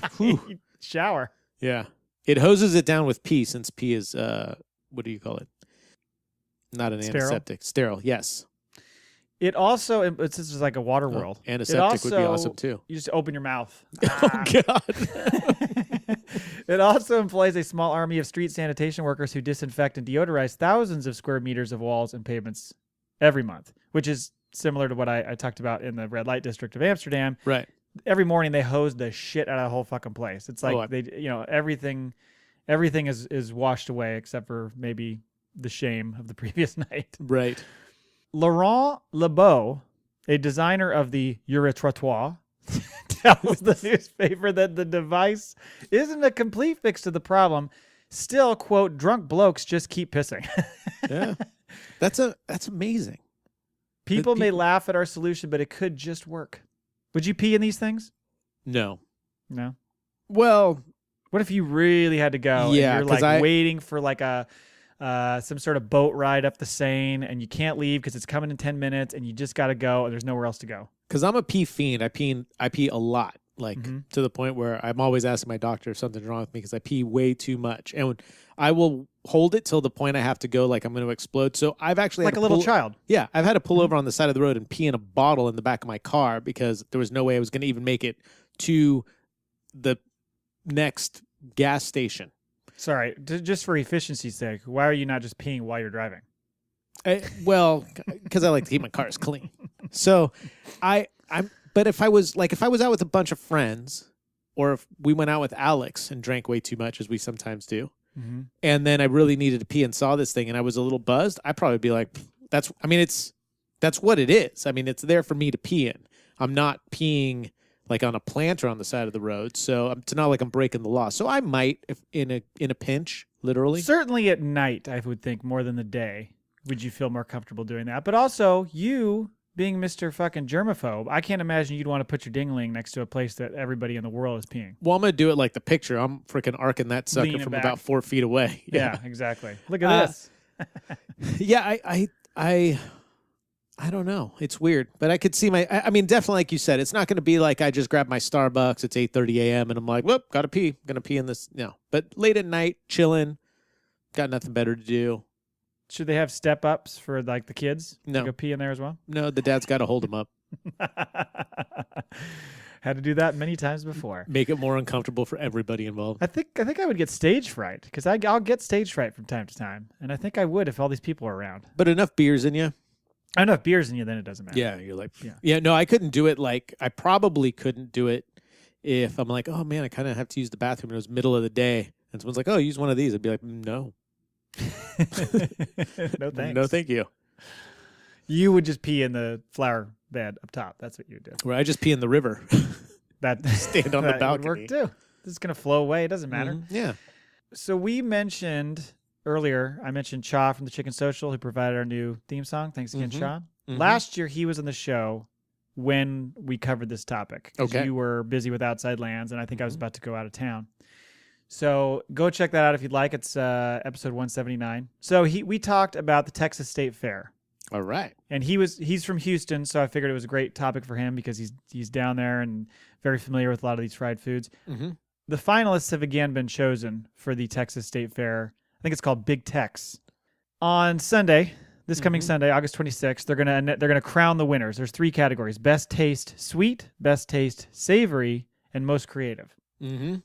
Speaker 1: shower.
Speaker 2: Yeah. It hoses it down with pee since pee is, what do you call it? Not an antiseptic. Sterile, yes.
Speaker 1: It also, it's just like a water world.
Speaker 2: Antiseptic would be awesome too.
Speaker 1: You just open your mouth.
Speaker 2: Oh, God.
Speaker 1: It also employs a small army of street sanitation workers who disinfect and deodorize thousands of square meters of walls and pavements every month, which is similar to what I talked about in the red light district of Amsterdam.
Speaker 2: Right.
Speaker 1: Every morning they hose the shit out of the whole fucking place. It's like everything is washed away except for maybe the shame of the previous night.
Speaker 2: Right.
Speaker 1: Laurent Lebeau, a designer of the Uritrottoir, tells the newspaper that the device isn't a complete fix to the problem. Still, quote, drunk blokes just keep pissing.
Speaker 2: Yeah. That's amazing.
Speaker 1: People may laugh at our solution, but it could just work. Would you pee in these things?
Speaker 2: No.
Speaker 1: No.
Speaker 2: Well,
Speaker 1: what if you really had to go?
Speaker 2: Yeah,
Speaker 1: and you're like waiting for like a some sort of boat ride up the Seine, and you can't leave because it's coming in 10 minutes, and you just got to go, and there's nowhere else to go.
Speaker 2: Because I'm a pee fiend. I pee a lot, like to the point where I'm always asking my doctor if something's wrong with me because I pee way too much, and I will hold it till the point I have to go, like I'm going to explode. So I've actually
Speaker 1: like a little child.
Speaker 2: Yeah, I've had to pull over on the side of the road and pee in a bottle in the back of my car because there was no way I was going to even make it to the next gas station.
Speaker 1: Sorry, just for efficiency's sake, why are you not just peeing while you're driving?
Speaker 2: Well, because I like to keep my cars clean. So but if I was out with a bunch of friends, or if we went out with Alex and drank way too much, as we sometimes do, and then I really needed to pee and saw this thing and I was a little buzzed, I'd probably be like, that's what it is. I mean, it's there for me to pee in. I'm not peeing like on a plant or on the side of the road. So it's not like I'm breaking the law. So I might, if in a pinch, literally.
Speaker 1: Certainly at night, I would think, more than the day, would you feel more comfortable doing that. But also, you being Mr. fucking germaphobe, I can't imagine you'd want to put your dingling next to a place that everybody in the world is peeing.
Speaker 2: Well, I'm going to do it like the picture. I'm freaking arcing that sucker from about 4 feet away.
Speaker 1: Yeah, exactly. Look at this.
Speaker 2: Yeah, I don't know. It's weird, but I could see I mean, definitely, like you said, it's not going to be like I just grab my Starbucks. It's 8:30 a.m. and I'm like, whoop, gotta pee. I'm gonna pee in this. No, but late at night, chilling, got nothing better to do.
Speaker 1: Should they have step ups for like the kids?
Speaker 2: No,
Speaker 1: to go pee in there as well.
Speaker 2: No, the dad's got to hold them up.
Speaker 1: Had to do that many times before.
Speaker 2: Make it more uncomfortable for everybody involved.
Speaker 1: I think I would get stage fright because I'll get stage fright from time to time, and I think I would if all these people are around.
Speaker 2: But enough beers in you.
Speaker 1: Enough beers in you, then it doesnn't matter.
Speaker 2: Yeah, you're like, yeah. No, I couldn't do it. Like, I probably couldn't do it if I'm like, oh man, I kind of have to use the bathroom. And it was middle of the day, and someone's like, oh, use one of these. I'd be like, no,
Speaker 1: no thanks,
Speaker 2: no, thank you.
Speaker 1: You would just pee in the flower bed up top. That's what you would do.
Speaker 2: Where I just pee in the river.
Speaker 1: That
Speaker 2: stand on the balcony.
Speaker 1: Would work too. This is gonna flow away. It doesn't matter.
Speaker 2: Yeah.
Speaker 1: So we mentioned. Earlier, I mentioned Cha from the Chicken Social, who provided our new theme song. Thanks again, Cha. Last year, he was on the show when we covered this topic.
Speaker 2: Okay.
Speaker 1: You were busy with Outside Lands, and I think I was about to go out of town. So go check that out if you'd like. It's episode 179. So we talked about the Texas State Fair.
Speaker 2: All right.
Speaker 1: And he's from Houston, so I figured it was a great topic for him because he's down there and very familiar with a lot of these fried foods. The finalists have again been chosen for the Texas State Fair. I think it's called Big Tex. On Sunday, this coming Sunday, August 26th, they're gonna crown the winners. There's 3 categories: best taste sweet, best taste savory, and most creative.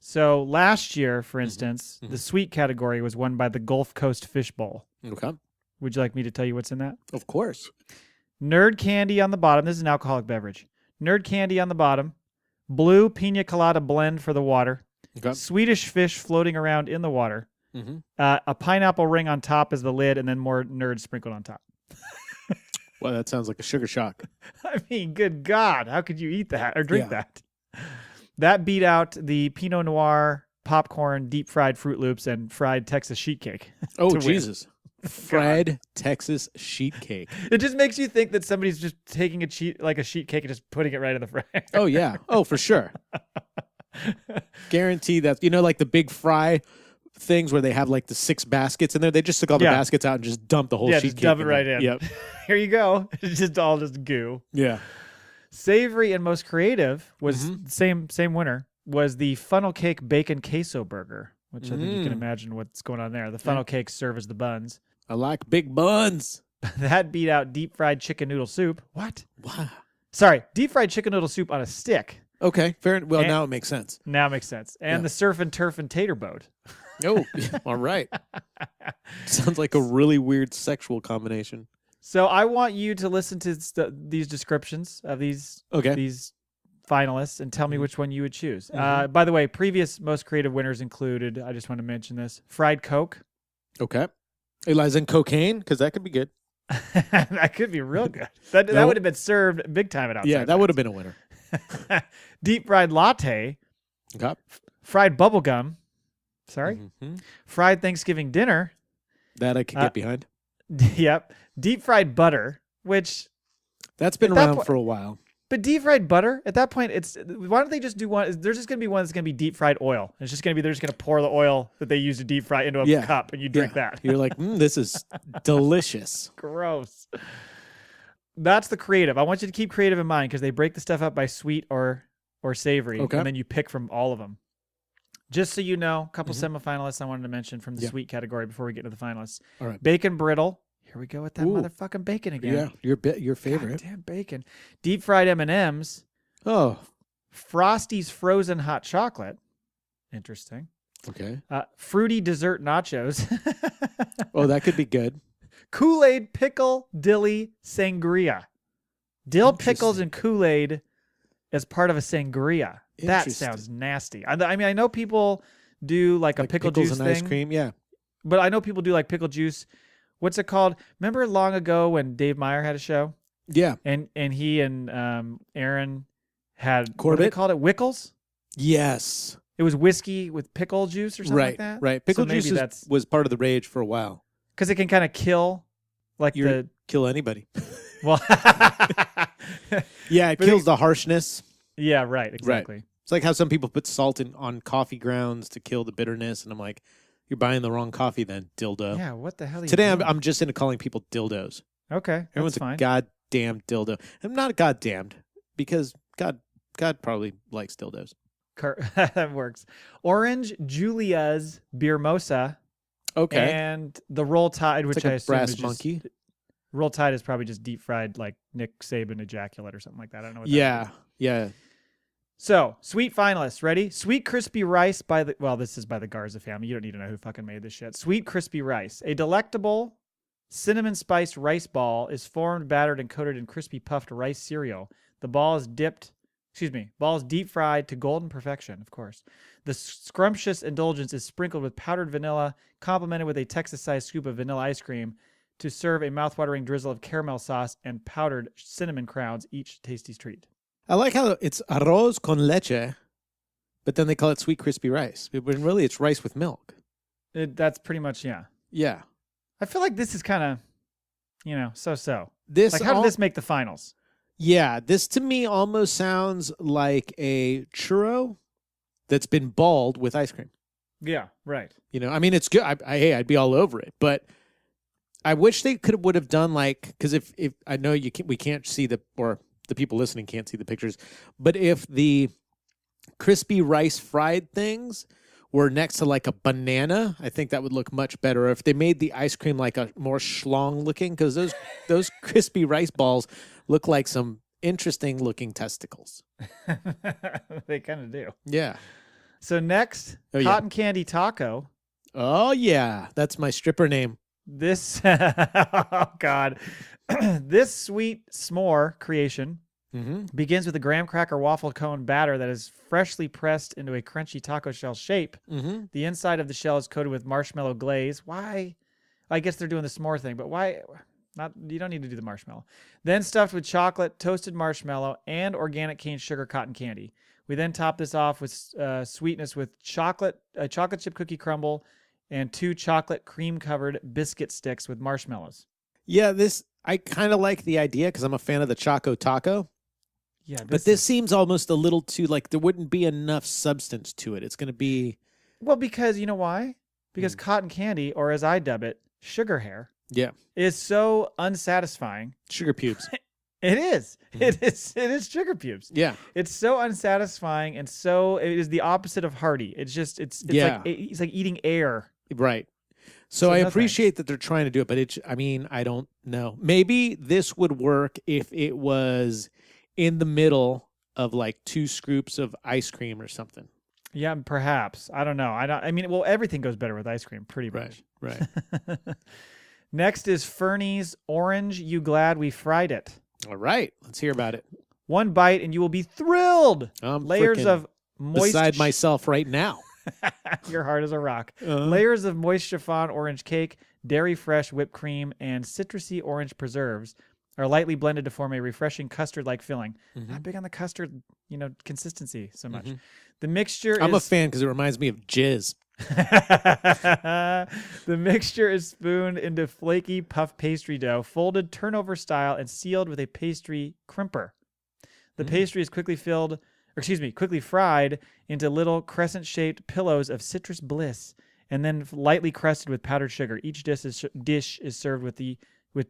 Speaker 1: So last year, for instance, the sweet category was won by the Gulf Coast Fish Bowl.
Speaker 2: Okay.
Speaker 1: Would you like me to tell you what's in that?
Speaker 2: Of course.
Speaker 1: Nerd candy on the bottom. This is an alcoholic beverage. Nerd candy on the bottom. Blue pina colada blend for the water.
Speaker 2: Okay.
Speaker 1: Swedish fish floating around in the water. A pineapple ring on top as the lid, and then more nerds sprinkled on top.
Speaker 2: Well, that sounds like a sugar shock.
Speaker 1: I mean, good God, how could you eat that or drink that? That beat out the Pinot Noir, popcorn, deep fried Fruit Loops, and fried Texas sheet cake.
Speaker 2: Oh, Jesus. Fried Texas sheet cake.
Speaker 1: It just makes you think that somebody's just taking a sheet cake and just putting it right in the fryer.
Speaker 2: Oh, yeah. Oh, for sure. Guarantee that, like the big fry things where they have like the 6 baskets in there. They just took all the baskets out and just dumped the whole sheet cake.
Speaker 1: Dump it right in.
Speaker 2: Yep.
Speaker 1: Here you go. It's just all just goo.
Speaker 2: Yeah.
Speaker 1: Savory and most creative was same winner was the funnel cake bacon queso burger, which I think you can imagine what's going on there. The funnel cakes serve as the buns.
Speaker 2: I like big buns.
Speaker 1: That beat out deep fried chicken noodle soup. What?
Speaker 2: Wow.
Speaker 1: Sorry, deep fried chicken noodle soup on a stick.
Speaker 2: Okay, fair. Well, now it makes sense.
Speaker 1: Now it makes sense. And the surf and turf and tater boat.
Speaker 2: Oh, all right. Sounds like a really weird sexual combination.
Speaker 1: So I want you to listen to these descriptions of these finalists and tell me which one you would choose. By the way, previous most creative winners included, I just want to mention this, fried Coke.
Speaker 2: Okay. Eliza and cocaine, because that could be good.
Speaker 1: That could be real good. That would have been served big time at outside.
Speaker 2: Yeah, that would have been a winner.
Speaker 1: Deep fried latte.
Speaker 2: Okay.
Speaker 1: Fried bubble gum. Sorry.
Speaker 2: Mm-hmm.
Speaker 1: Fried Thanksgiving dinner.
Speaker 2: That I could get behind.
Speaker 1: Yep. Deep fried butter, which
Speaker 2: that's been around for a while.
Speaker 1: But deep fried butter, at that point, why don't they just do one? There's just going to be one that's going to be deep fried oil. It's just going to be, they're just going to pour the oil that they use to deep fry into a cup and you drink that.
Speaker 2: You're like, this is delicious.
Speaker 1: Gross. That's the creative. I want you to keep creative in mind because they break the stuff up by sweet or savory.
Speaker 2: Okay.
Speaker 1: And then you pick from all of them. Just so you know, a couple semifinalists I wanted to mention from the sweet category before we get to the finalists.
Speaker 2: All right.
Speaker 1: Bacon brittle. Here we go with that motherfucking bacon again.
Speaker 2: Yeah, your favorite.
Speaker 1: Damn bacon. Deep fried M&Ms.
Speaker 2: Oh.
Speaker 1: Frosty's frozen hot chocolate. Interesting.
Speaker 2: Okay.
Speaker 1: Fruity dessert nachos.
Speaker 2: Oh, that could be good.
Speaker 1: Kool-Aid pickle dilly sangria. Dill pickles and Kool-Aid as part of a sangria. That sounds nasty. I mean, I know people do like a pickle juice
Speaker 2: and
Speaker 1: thing.
Speaker 2: Ice cream, yeah.
Speaker 1: But I know people do like pickle juice. What's it called? Remember long ago when Dave Meyer had a show?
Speaker 2: Yeah.
Speaker 1: And he and Aaron had
Speaker 2: Corbett?
Speaker 1: What they called it? Wickles?
Speaker 2: Yes.
Speaker 1: It was whiskey with pickle juice or something like that?
Speaker 2: Right. Pickle juice was part of the rage for a while.
Speaker 1: Because it can kind of kill
Speaker 2: kill anybody.
Speaker 1: Well,
Speaker 2: yeah, it kills the harshness.
Speaker 1: Yeah, right, exactly.
Speaker 2: Right. It's like how some people put salt on coffee grounds to kill the bitterness, and I'm like, you're buying the wrong coffee then, dildo.
Speaker 1: Yeah, what the hell are you
Speaker 2: Today,
Speaker 1: doing?
Speaker 2: I'm just into calling people dildos.
Speaker 1: Okay,
Speaker 2: Everyone's
Speaker 1: that's fine.
Speaker 2: a goddamn dildo. I'm not goddamned because God probably likes dildos.
Speaker 1: That works. Orange Julia's Beermosa.
Speaker 2: Okay.
Speaker 1: And the Roll Tide, which
Speaker 2: it's like
Speaker 1: I assume
Speaker 2: brass
Speaker 1: is
Speaker 2: monkey.
Speaker 1: Roll Tide is probably just deep fried like Nick Saban ejaculate or something like that. I don't know what
Speaker 2: that
Speaker 1: is.
Speaker 2: Yeah.
Speaker 1: So, sweet finalists, ready? Sweet Crispy Rice this is by the Garza family. You don't need to know who fucking made this shit. Sweet Crispy Rice. A delectable cinnamon spiced rice ball is formed, battered, and coated in crispy puffed rice cereal. The ball is deep fried to golden perfection, of course. The scrumptious indulgence is sprinkled with powdered vanilla, complemented with a Texas-sized scoop of vanilla ice cream to serve a mouthwatering drizzle of caramel sauce and powdered cinnamon crowns, each tasty treat.
Speaker 2: I like how it's arroz con leche, but then they call it sweet crispy rice. When really it's rice with milk.
Speaker 1: That's pretty much, yeah.
Speaker 2: Yeah.
Speaker 1: I feel like this is kind of, so-so.
Speaker 2: How
Speaker 1: did this make the finals?
Speaker 2: Yeah, this to me almost sounds like a churro that's been balled with ice cream.
Speaker 1: Yeah, right.
Speaker 2: I mean, it's good. I'd be all over it, but I wish they would have done because if I know we can't see or the people listening can't see the pictures, but if the crispy rice fried things were next to like a banana, I think that would look much better. Or if they made the ice cream like a more schlong looking, because those crispy rice balls look like some interesting looking testicles.
Speaker 1: They kind of do.
Speaker 2: Yeah.
Speaker 1: So next, cotton candy taco.
Speaker 2: Oh yeah, that's my stripper name.
Speaker 1: This, oh God, this sweet s'more creation begins with a graham cracker waffle cone batter that is freshly pressed into a crunchy taco shell shape.
Speaker 2: Mm-hmm.
Speaker 1: The inside of the shell is coated with marshmallow glaze. Why? I guess they're doing the s'more thing, but why? You don't need to do the marshmallow. Then stuffed with chocolate, toasted marshmallow, and organic cane sugar cotton candy. We then top this off with sweetness with chocolate chip cookie crumble and 2 chocolate cream-covered biscuit sticks with marshmallows.
Speaker 2: Yeah, I kind of like the idea because I'm a fan of the Choco Taco.
Speaker 1: Yeah,
Speaker 2: but this seems almost a little too, there wouldn't be enough substance to it. It's going to be...
Speaker 1: Well, because, you know why? Because cotton candy, or as I dub it, sugar hair, is so unsatisfying.
Speaker 2: Sugar pubes.
Speaker 1: It is. It is sugar pubes.
Speaker 2: Yeah.
Speaker 1: It's so unsatisfying, and so it is the opposite of hearty. It's just it's like eating air.
Speaker 2: Right. So I appreciate that they're trying to do it, but I don't know. Maybe this would work if it was in the middle of 2 scoops of ice cream or something.
Speaker 1: Yeah, perhaps. I don't know. Everything goes better with ice cream, pretty much.
Speaker 2: Right.
Speaker 1: Next is Fernie's Orange You Glad We Fried It.
Speaker 2: All right. Let's hear about it.
Speaker 1: One bite and you will be thrilled.
Speaker 2: I'm
Speaker 1: layers of moist
Speaker 2: beside myself right now.
Speaker 1: Your heart is a rock. Layers of moist chiffon orange cake, dairy fresh whipped cream, and citrusy orange preserves are lightly blended to form a refreshing custard-like filling. Not big on the custard, consistency so much. The mixture
Speaker 2: I'm a fan because it reminds me of jizz.
Speaker 1: The mixture is spooned into flaky puff pastry dough, folded turnover style, and sealed with a pastry crimper. The pastry is quickly fried into little crescent-shaped pillows of citrus bliss, and then lightly crusted with powdered sugar. Each dish is served with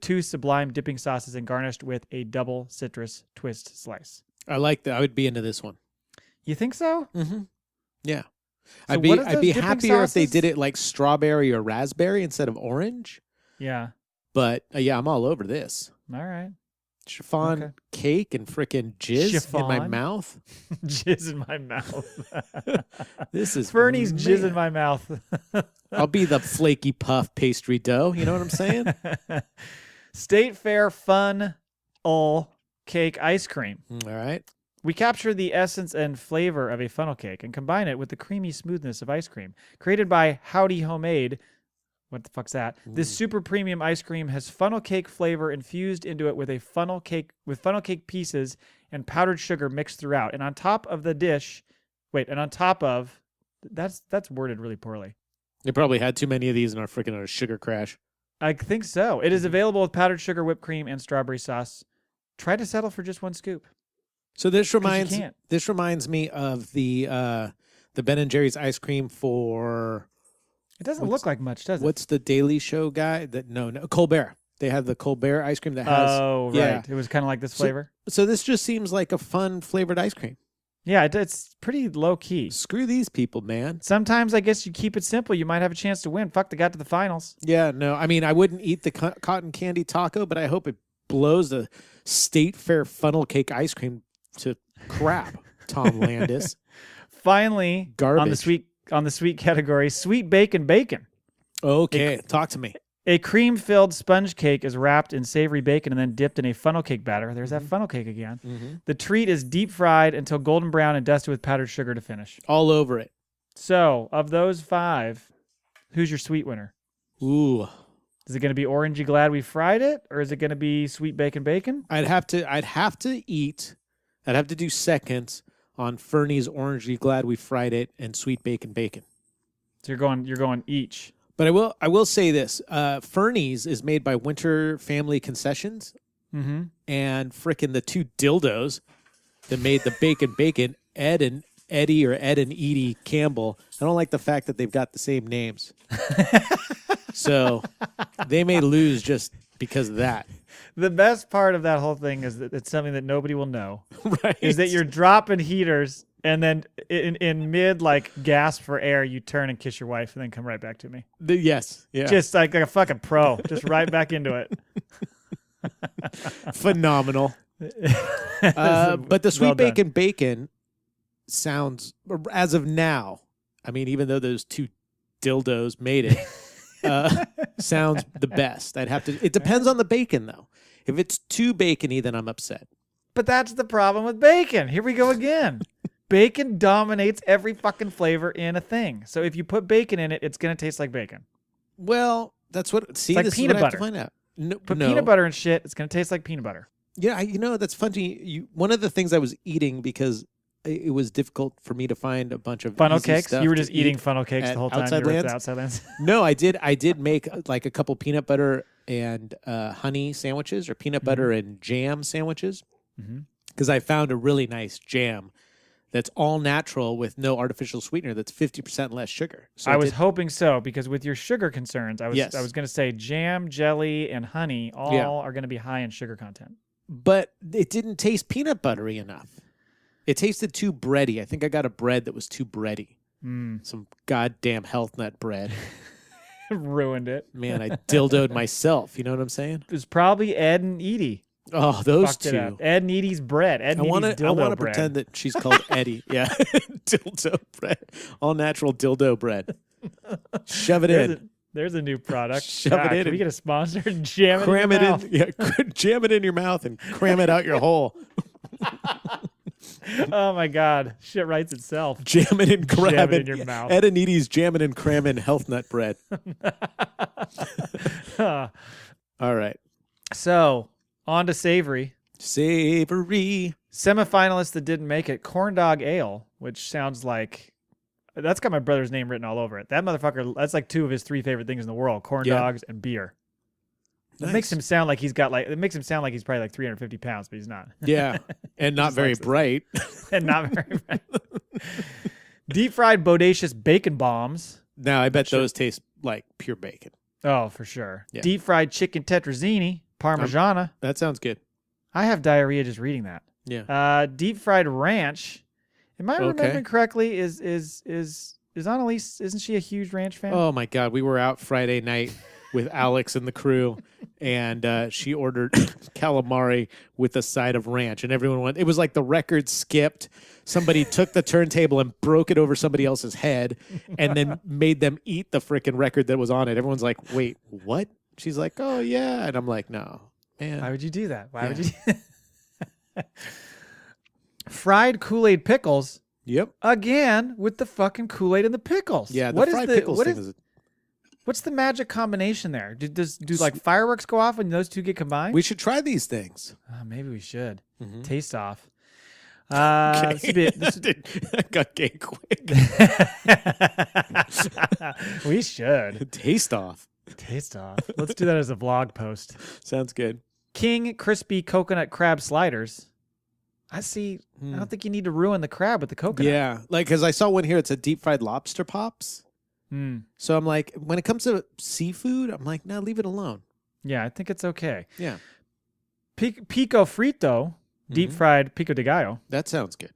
Speaker 1: 2 sublime dipping sauces and garnished with a double citrus twist slice.
Speaker 2: I like that. I would be into this one.
Speaker 1: You think so?
Speaker 2: Mm-hmm. Yeah.
Speaker 1: So
Speaker 2: I'd be happier if they did it like strawberry or raspberry instead of orange.
Speaker 1: Yeah.
Speaker 2: But yeah, I'm all over this.
Speaker 1: All right.
Speaker 2: Chiffon cake and frickin' jizz in my mouth.
Speaker 1: Jizz in my mouth.
Speaker 2: This is
Speaker 1: Fernie's jizz in my mouth.
Speaker 2: I'll be the flaky puff pastry dough. You know what I'm saying?
Speaker 1: State Fair Fun Cake Ice Cream.
Speaker 2: All right.
Speaker 1: We capture the essence and flavor of a funnel cake and combine it with the creamy smoothness of ice cream. Created by Howdy Homemade. What the fuck's that? This super premium ice cream has funnel cake flavor infused into it with funnel cake pieces and powdered sugar mixed throughout. And on top of the dish, that's worded really poorly.
Speaker 2: They probably had too many of these and are freaking on a sugar crash.
Speaker 1: I think so. It is available with powdered sugar, whipped cream, and strawberry sauce. Try to settle for just 1 scoop.
Speaker 2: So this reminds me of the Ben & Jerry's ice cream for...
Speaker 1: It doesn't look like much, does it?
Speaker 2: What's the Daily Show guy? No, Colbert. They have the Colbert ice cream that has...
Speaker 1: Oh, right. Yeah. It was kind of like this flavor.
Speaker 2: So this just seems like a fun flavored ice cream.
Speaker 1: Yeah, it's pretty low-key.
Speaker 2: Screw these people, man.
Speaker 1: Sometimes I guess you keep it simple. You might have a chance to win. Fuck, they got to the finals.
Speaker 2: Yeah, no. I mean, I wouldn't eat the cotton candy taco, but I hope it blows the State Fair funnel cake ice cream to crap, Tom Landis.
Speaker 1: Finally,
Speaker 2: garbage.
Speaker 1: On the sweet category, sweet bacon.
Speaker 2: Okay, talk to me.
Speaker 1: A cream-filled sponge cake is wrapped in savory bacon and then dipped in a funnel cake batter. There's that funnel cake again. Mm-hmm. The treat is deep fried until golden brown and dusted with powdered sugar to finish.
Speaker 2: All over it.
Speaker 1: So, of those 5, who's your sweet winner?
Speaker 2: Ooh.
Speaker 1: Is it going to be Orangey Glad we fried it, or is it going to be sweet bacon?
Speaker 2: I'd have to do seconds on Fernie's Orangey Glad we fried it and sweet bacon.
Speaker 1: So you're going each.
Speaker 2: But I will say this: Fernie's is made by Winter Family Concessions, and frickin' the 2 dildos that made the bacon, Ed and Eddie or Ed and Edie Campbell. I don't like the fact that they've got the same names, so they may lose just because of that.
Speaker 1: The best part of that whole thing is that it's something that nobody will know.
Speaker 2: Right.
Speaker 1: Is that you're dropping heaters and then in mid gasp for air, you turn and kiss your wife and then come right back to me.
Speaker 2: Yes. Yeah.
Speaker 1: Just like a fucking pro. Just right back into it.
Speaker 2: Phenomenal. But the sweet bacon sounds, as of now, I mean, even though those 2 dildos made it, sounds the best. It depends on the bacon, though. If it's too bacony, then I'm upset.
Speaker 1: But that's the problem with bacon. Here we go again. Bacon dominates every fucking flavor in a thing. So if you put bacon in it, it's going to taste like bacon.
Speaker 2: Well, that's what... See,
Speaker 1: it's like peanut butter.
Speaker 2: I have to find out.
Speaker 1: Put peanut butter and shit, it's going to taste like peanut butter.
Speaker 2: Yeah, that's funny. One of the things I was eating because it was difficult for me to find a bunch of
Speaker 1: funnel cakes. You were just eating funnel cakes the whole time you were at Outside Lands.
Speaker 2: No, I did make like a couple peanut butter and honey sandwiches or peanut butter and jam sandwiches because I found a really nice jam that's all natural with no artificial sweetener. That's 50% less sugar. So
Speaker 1: I was hoping so because with your sugar concerns, I was going to say jam, jelly, and honey all are going to be high in sugar content.
Speaker 2: But it didn't taste peanut buttery enough. It tasted too bready. I think I got a bread that was too bready. Some goddamn health nut bread.
Speaker 1: Ruined it.
Speaker 2: Man, I dildoed myself. You know what I'm saying?
Speaker 1: It was probably Ed and Edie.
Speaker 2: Oh, those
Speaker 1: Fucked
Speaker 2: 2.
Speaker 1: Ed and Edie's bread. Ed and Edie's dildo bread. I want to
Speaker 2: pretend that she's called Eddie. Yeah. Dildo bread. All natural dildo bread. Shove it in.
Speaker 1: There's a new product.
Speaker 2: Shove it in.
Speaker 1: Can we get a sponsor? Jam it
Speaker 2: cram
Speaker 1: in your
Speaker 2: mouth. Yeah, jam it in your mouth and cram it out your hole.
Speaker 1: Oh my God. Shit writes itself.
Speaker 2: Jam it and cram
Speaker 1: it in your mouth.
Speaker 2: Ed and Edie's jamming and cramming health nut bread. All right.
Speaker 1: So, on to savory.
Speaker 2: Savory.
Speaker 1: Semifinalists that didn't make it, corn dog ale, which sounds like... That's got my brother's name written all over it. That motherfucker, that's like 2 of his 3 favorite things in the world, corn dogs and beer. Nice. It makes him sound like he's probably like 350 pounds, but he's not.
Speaker 2: Yeah. And not very bright.
Speaker 1: And not very bright. Deep fried bodacious bacon bombs.
Speaker 2: Now, I bet those taste like pure bacon.
Speaker 1: Oh, for sure.
Speaker 2: Yeah.
Speaker 1: Deep fried chicken tetrazzini, Parmigiana.
Speaker 2: That sounds good.
Speaker 1: I have diarrhea just reading that.
Speaker 2: Yeah.
Speaker 1: Deep fried ranch. Am I remembering correctly? Is Annalise, isn't she a huge ranch fan?
Speaker 2: Oh my God. We were out Friday night with Alex and the crew, and she ordered calamari with a side of ranch, and everyone went, it was like the record skipped. Somebody took the turntable and broke it over somebody else's head and then made them eat the freaking record that was on it. Everyone's like, wait, what? She's like, oh yeah. And I'm like, no, man.
Speaker 1: Why would you do that? Why would you? Fried Kool-Aid pickles.
Speaker 2: Yep.
Speaker 1: Again with the fucking Kool-Aid and the pickles.
Speaker 2: Yeah. The fried pickles thing is.
Speaker 1: What's the magic combination there? Do like fireworks go off when those 2 get combined?
Speaker 2: We should try these things.
Speaker 1: Maybe we should.
Speaker 2: Mm-hmm.
Speaker 1: Taste off.
Speaker 2: Okay. I got gay quick.
Speaker 1: We should.
Speaker 2: Taste off.
Speaker 1: Taste off. Let's do that as a vlog post.
Speaker 2: Sounds good.
Speaker 1: King Crispy Coconut Crab Sliders. I see. I don't think you need to ruin the crab with the coconut.
Speaker 2: Yeah. Like, because I saw one here. It's a deep fried lobster pops. So I'm like, when it comes to seafood, I'm like, no, leave it alone.
Speaker 1: Yeah, I think it's okay.
Speaker 2: Yeah.
Speaker 1: Pico Frito, deep fried pico de gallo.
Speaker 2: That sounds good.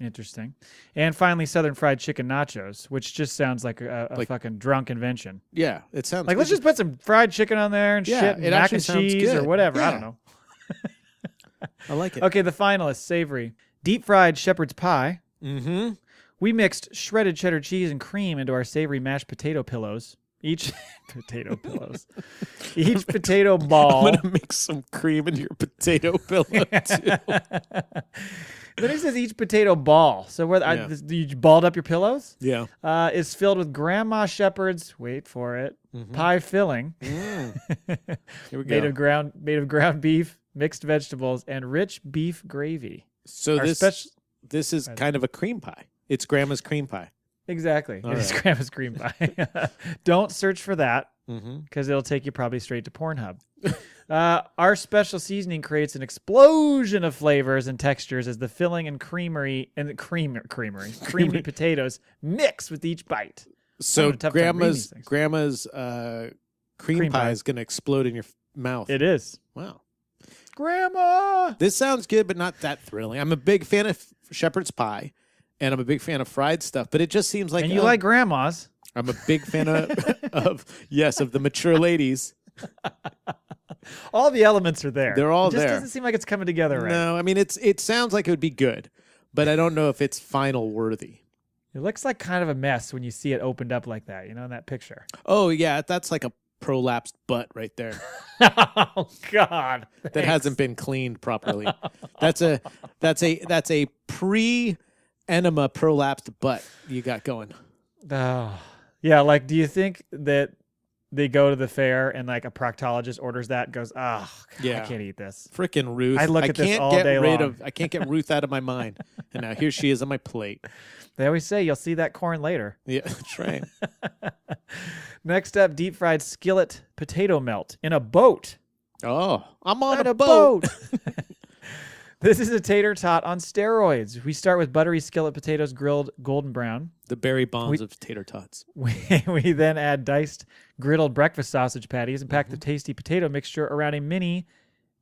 Speaker 1: Interesting. And finally, Southern Fried Chicken Nachos, which just sounds like a fucking drunk invention.
Speaker 2: Yeah, it sounds
Speaker 1: like,
Speaker 2: good.
Speaker 1: Let's just put some fried chicken on there and shit, and mac and cheese or whatever.
Speaker 2: Yeah.
Speaker 1: I don't know.
Speaker 2: I like it.
Speaker 1: Okay, the finalists, savory. Deep fried shepherd's pie.
Speaker 2: Mm-hmm.
Speaker 1: We mixed shredded cheddar cheese and cream into our savory mashed potato pillows. Each potato ball.
Speaker 2: I'm gonna mix some cream into your potato pillow too.
Speaker 1: Then it says each potato ball. So where you balled up your pillows?
Speaker 2: Yeah.
Speaker 1: Is filled with Grandma Shepherd's. Wait for it. Pie filling.
Speaker 2: Here we go.
Speaker 1: Made of ground beef, mixed vegetables, and rich beef gravy.
Speaker 2: So this is kind of a cream pie. It's Grandma's cream pie.
Speaker 1: Exactly. It's Grandma's cream pie. Don't search for that because it'll take you probably straight to Pornhub. Our special seasoning creates an explosion of flavors and textures as the filling and creamy potatoes mix with each bite.
Speaker 2: So Grandma's cream pie is going to explode in your mouth.
Speaker 1: It is.
Speaker 2: Wow.
Speaker 1: Grandma!
Speaker 2: This sounds good, but not that thrilling. I'm a big fan of shepherd's pie. And I'm a big fan of fried stuff, but it just seems like...
Speaker 1: And you like grandmas.
Speaker 2: I'm a big fan of the mature ladies.
Speaker 1: All the elements are there.
Speaker 2: They're all
Speaker 1: there. It just
Speaker 2: there.
Speaker 1: doesn't seem like it's coming together right.
Speaker 2: No, I mean, it sounds like it would be good, but I don't know if it's final worthy.
Speaker 1: It looks like kind of a mess when you see it opened up like that, in that picture.
Speaker 2: Oh, yeah, that's like a prolapsed butt right there.
Speaker 1: Oh, God.
Speaker 2: That hasn't been cleaned properly. That's a pre-enema prolapsed butt you got going.
Speaker 1: Oh. Yeah, like, do you think that they go to the fair and like a proctologist orders that and goes, I can't eat this.
Speaker 2: Frickin' Ruth.
Speaker 1: I look at this all day long.
Speaker 2: I can't get Ruth out of my mind. And now here she is on my plate.
Speaker 1: They always say you'll see that corn later.
Speaker 2: Yeah, that's right.
Speaker 1: Next up, deep fried skillet potato melt in a boat.
Speaker 2: Oh, I'm on a boat.
Speaker 1: This is a tater tot on steroids. We start with buttery skillet potatoes grilled golden brown.
Speaker 2: The Barry Bonds of tater tots.
Speaker 1: We then add diced griddled breakfast sausage patties and pack the tasty potato mixture around a mini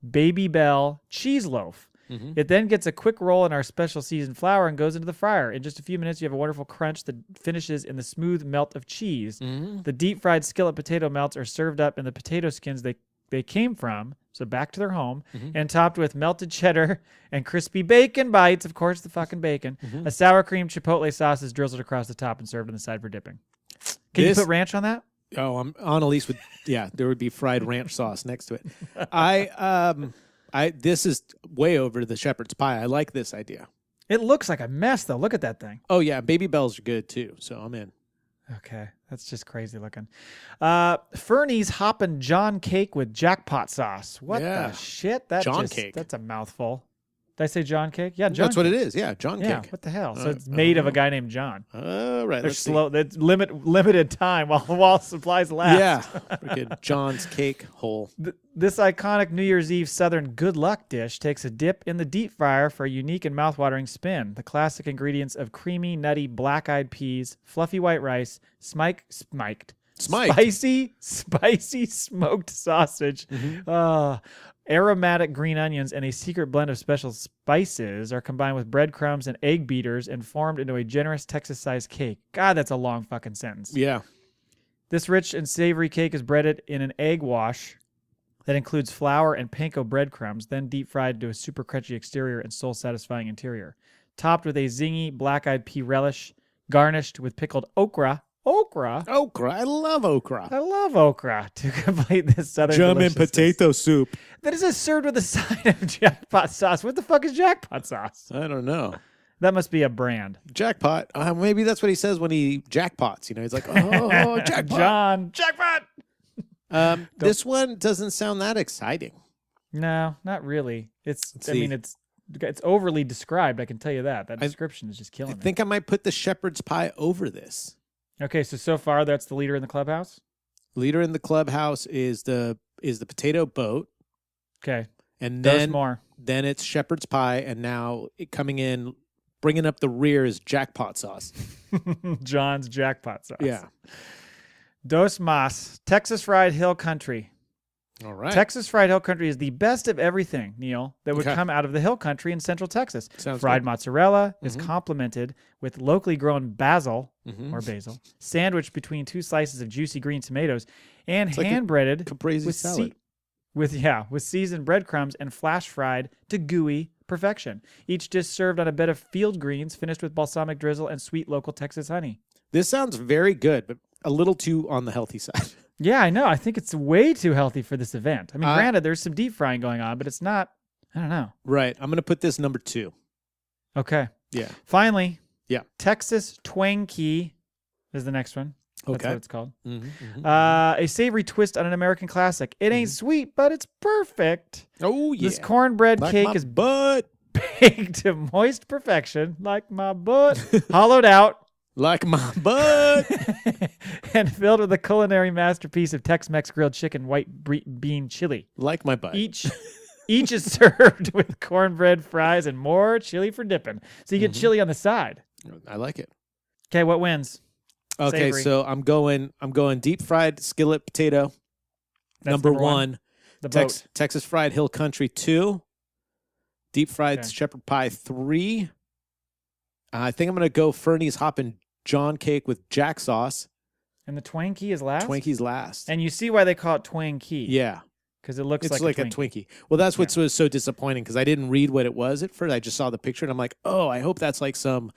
Speaker 1: Baby Bell cheese loaf. It then gets a quick roll in our special seasoned flour and goes into the fryer. In just a few minutes, you have a wonderful crunch that finishes in the smooth melt of cheese. The deep fried skillet potato melts are served up in the potato skins they came from, so back to their home, and topped with melted cheddar and crispy bacon bites. Of course, the fucking bacon. A sour cream chipotle sauce is drizzled across the top and served on the side for dipping. Can you put ranch on that?
Speaker 2: Oh, Annalise would. Yeah, there would be fried ranch sauce next to it. This is way over the shepherd's pie. I like this idea.
Speaker 1: It looks like a mess, though. Look at that thing.
Speaker 2: Oh yeah, Baby Bells are good too. So I'm in.
Speaker 1: Okay, that's just crazy looking. Fernie's Hoppin' John Cake with jackpot sauce. What the shit?
Speaker 2: Cake.
Speaker 1: That's a mouthful. Did I say John Cake? Yeah, John.
Speaker 2: That's what it is. Yeah, John Cake.
Speaker 1: What the hell? So it's made of a guy named John.
Speaker 2: Right.
Speaker 1: They're slow. It's limited time while supplies last.
Speaker 2: Yeah, freaking John's Cake hole.
Speaker 1: This iconic New Year's Eve Southern good luck dish takes a dip in the deep fryer for a unique and mouthwatering spin. The classic ingredients of creamy, nutty, black-eyed peas, fluffy white rice, spicy smoked sausage, aromatic green onions, and a secret blend of special spices are combined with breadcrumbs and egg beaters and formed into a generous Texas-sized cake. God, that's a long fucking sentence.
Speaker 2: Yeah.
Speaker 1: This rich and savory cake is breaded in an egg wash that includes flour and panko breadcrumbs, then deep fried to a super crunchy exterior and soul-satisfying interior. Topped with a zingy black-eyed pea relish, garnished with pickled okra. Okra.
Speaker 2: I love okra.
Speaker 1: To complete this southern
Speaker 2: German potato soup.
Speaker 1: That is served with a side of jackpot sauce. What the fuck is jackpot sauce?
Speaker 2: I don't know.
Speaker 1: That must be a brand.
Speaker 2: Jackpot. Maybe that's what he says when he jackpots. You know, he's like, oh, jackpot.
Speaker 1: John, jackpot.
Speaker 2: This one doesn't sound that exciting.
Speaker 1: No, not really. It's overly described. I can tell you that. That description is just killing me.
Speaker 2: I think I might put the shepherd's pie over this.
Speaker 1: Okay, so far that's the leader in the clubhouse?
Speaker 2: Leader in the clubhouse is the potato boat.
Speaker 1: Okay.
Speaker 2: And
Speaker 1: then more.
Speaker 2: Then it's shepherd's pie, and now coming in, bringing up the rear is jackpot sauce.
Speaker 1: John's jackpot sauce.
Speaker 2: Yeah.
Speaker 1: Dos Mas, Texas Fried Hill Country.
Speaker 2: All right.
Speaker 1: Texas Fried Hill Country is the best of everything, Neil, that would come out of the Hill Country in Central Texas.
Speaker 2: Sounds
Speaker 1: Fried
Speaker 2: good.
Speaker 1: Mozzarella is complemented with locally grown basil, sandwiched between two slices of juicy green tomatoes, and hand-breaded
Speaker 2: caprese salad.
Speaker 1: with seasoned breadcrumbs and flash fried to gooey perfection. Each dish served on a bed of field greens, finished with balsamic drizzle and sweet local Texas honey.
Speaker 2: This sounds very good, but a little too on the healthy side.
Speaker 1: Yeah, I know. I think it's way too healthy for this event. I mean, granted, there's some deep frying going on, but it's not, I don't know.
Speaker 2: Right. I'm going to put this number 2.
Speaker 1: Okay.
Speaker 2: Yeah.
Speaker 1: Finally,
Speaker 2: Yeah.
Speaker 1: Texas Twanky is the next one. That's what it's called. A savory twist on an American classic. It ain't sweet, but it's perfect.
Speaker 2: Oh, yeah.
Speaker 1: This cornbread cake is baked to moist perfection, like my butt, hollowed out.
Speaker 2: Like my butt.
Speaker 1: And filled with a culinary masterpiece of Tex-Mex grilled chicken, white bean chili.
Speaker 2: Like my butt.
Speaker 1: Each is served with cornbread, fries, and more chili for dipping. So you get chili on the side.
Speaker 2: I like it.
Speaker 1: Okay, what wins?
Speaker 2: Okay,
Speaker 1: Savory.
Speaker 2: so I'm going deep fried skillet potato.
Speaker 1: That's
Speaker 2: Number 1.
Speaker 1: The boat.
Speaker 2: Texas Fried Hill Country 2. Deep fried shepherd pie 3. I think I'm going to go Fernie's Hoppin' John Cake with jack sauce.
Speaker 1: And the Twanky is last?
Speaker 2: Twinky's last.
Speaker 1: And you see why they call it Twanky.
Speaker 2: Yeah.
Speaker 1: Because it looks
Speaker 2: it's
Speaker 1: like
Speaker 2: a Twinkie. Well, that's what was so disappointing, because I didn't read what it was at first. I just saw the picture, and I'm like, oh, I hope that's like some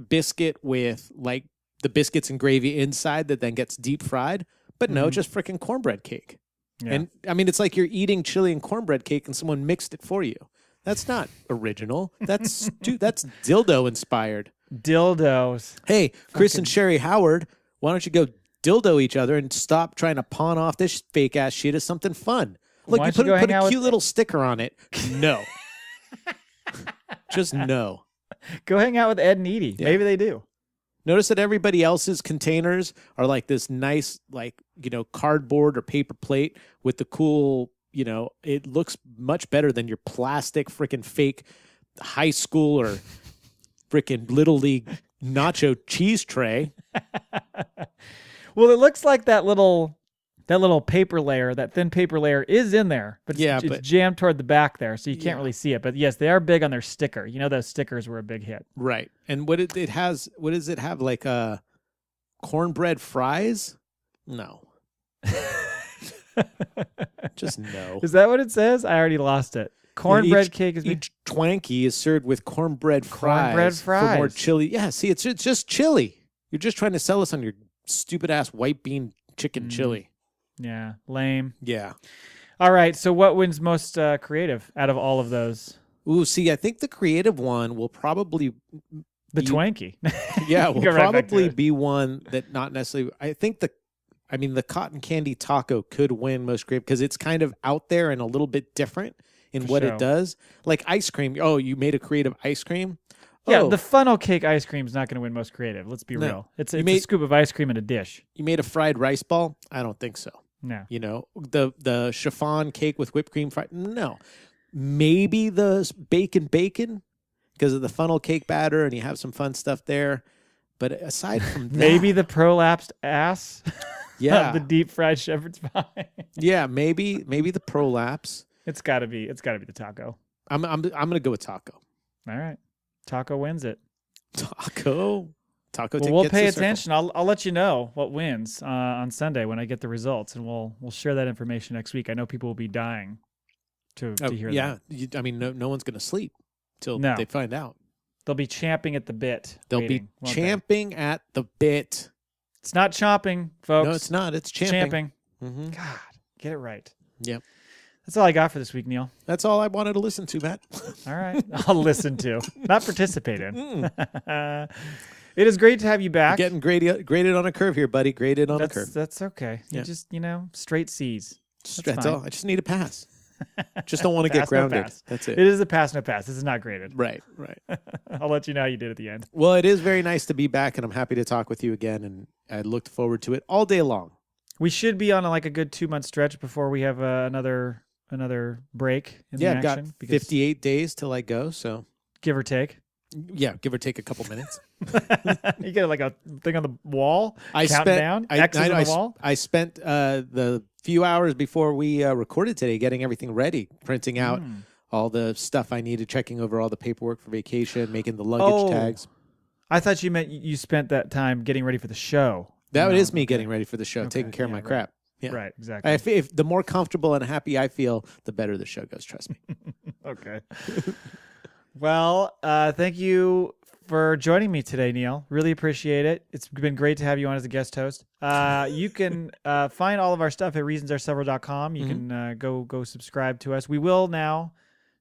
Speaker 2: biscuit with like the biscuits and gravy inside that then gets deep fried. But no, just freaking cornbread cake. Yeah. And I mean, it's like you're eating chili and cornbread cake and someone mixed it for you. That's not original. That's that's dildo inspired.
Speaker 1: Dildos.
Speaker 2: Hey, Chris and Sherry Howard, why don't you go dildo each other and stop trying to pawn off this fake ass shit as something fun? Look, you put a cute little sticker on it. No. Just no.
Speaker 1: Go hang out with Ed and Edie. Yeah. Maybe they do.
Speaker 2: Notice that everybody else's containers are like this nice, like, cardboard or paper plate with the cool, it looks much better than your plastic freaking fake high school or freaking little league nacho cheese tray.
Speaker 1: Well, it looks like that little paper layer, that thin paper layer is in there, but it's jammed toward the back there, so you can't really see it. But yes, they are big on their sticker. Those stickers were a big hit.
Speaker 2: Right. And what does it have? Like cornbread fries? No. Just no.
Speaker 1: Is that what it says? I already lost it. Cornbread cake is
Speaker 2: each Twanky is served with cornbread fries. For more chili. Yeah, see, it's just chili. You're just trying to sell us on your stupid ass white bean chicken chili.
Speaker 1: Yeah, lame.
Speaker 2: Yeah.
Speaker 1: All right, so what wins most creative out of all of those?
Speaker 2: Ooh, see, I think the creative one will probably
Speaker 1: The Twanky.
Speaker 2: Yeah, will probably be one that not necessarily. I think the cotton candy taco could win most creative because it's kind of out there and a little bit different in what it does. Like ice cream. Oh, you made a creative ice cream?
Speaker 1: Yeah, the funnel cake ice cream is not going to win most creative. Let's be real. It's a scoop of ice cream in a dish.
Speaker 2: You made a fried rice ball? I don't think so.
Speaker 1: No.
Speaker 2: You know, the chiffon cake with whipped cream fried? No. Maybe the bacon because of the funnel cake batter and you have some fun stuff there. But aside from that.
Speaker 1: Maybe the prolapsed ass.
Speaker 2: Yeah.
Speaker 1: The deep fried shepherd's pie.
Speaker 2: Yeah, maybe the prolapse.
Speaker 1: It's got to be the taco.
Speaker 2: I'm going to go with taco.
Speaker 1: All right. Taco wins it.
Speaker 2: Taco.
Speaker 1: Well, we'll pay attention. I'll let you know what wins on Sunday when I get the results, and we'll share that information next week. I know people will be dying to hear that.
Speaker 2: Yeah, no one's going to sleep till they find out.
Speaker 1: They'll be champing at the bit.
Speaker 2: They'll be champing at the bit.
Speaker 1: It's not chomping, folks.
Speaker 2: No, it's not. It's champing.
Speaker 1: Mm-hmm. God, get it right.
Speaker 2: Yep.
Speaker 1: That's all I got for this week, Neil.
Speaker 2: That's all I wanted to listen to, Matt.
Speaker 1: All right. I'll listen to. Not participate in. It is great to have you back.
Speaker 2: You're getting graded on a curve here, buddy. Graded on a curve.
Speaker 1: That's okay. You just, straight C's.
Speaker 2: That's all. I just need a pass. Just don't want to get grounded.
Speaker 1: No,
Speaker 2: that's it.
Speaker 1: It is a pass, no pass. This is not graded.
Speaker 2: Right.
Speaker 1: I'll let you know how you did at the end.
Speaker 2: Well, it is very nice to be back, and I'm happy to talk with you again, and I looked forward to it all day long.
Speaker 1: We should be on a good 2-month stretch before we have another break in the action.
Speaker 2: Yeah, got 58 days till I go, so.
Speaker 1: Give or take.
Speaker 2: Yeah, give or take a couple minutes.
Speaker 1: You get a thing on the wall? X's on the wall?
Speaker 2: I spent the few hours before we recorded today getting everything ready, printing out all the stuff I needed, checking over all the paperwork for vacation, making the luggage tags.
Speaker 1: I thought you meant you spent that time getting ready for the show.
Speaker 2: That is me getting ready for the show, taking care of my crap. Yeah.
Speaker 1: Right, exactly.
Speaker 2: If the more comfortable and happy I feel, the better the show goes, trust me.
Speaker 1: Okay. Well, thank you for joining me today, Neil. Really appreciate it. It's been great to have you on as a guest host. You can find all of our stuff at reasonsareseveral.com. You can go subscribe to us. We will now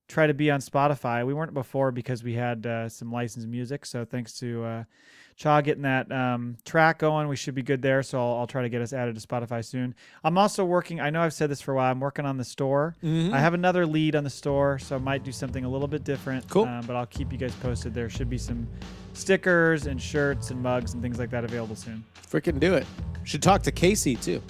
Speaker 1: try to be on Spotify. We weren't before because we had some licensed music. So thanks to Cha getting that track going. We should be good there. So I'll try to get us added to Spotify soon. I'm also working. I know I've said this for a while. I'm working on the store. I have another lead on the store, so I might do something a little bit different.
Speaker 2: Cool.
Speaker 1: But I'll keep you guys posted. There should be some stickers and shirts and mugs and things like that available soon.
Speaker 2: Freaking do it. Should talk to Casey too.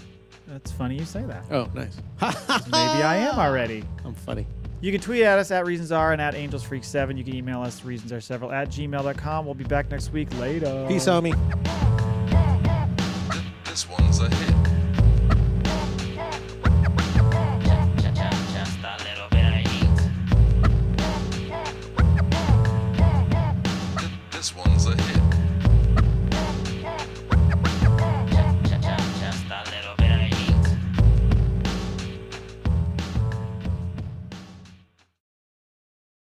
Speaker 1: That's funny you say that.
Speaker 2: Oh, nice.
Speaker 1: Maybe I am already.
Speaker 2: I'm funny.
Speaker 1: You can tweet at us at ReasonsR and at AngelsFreak7. You can email us reasonsareseveral@gmail.com. We'll be back next week. Later.
Speaker 2: Peace, homie.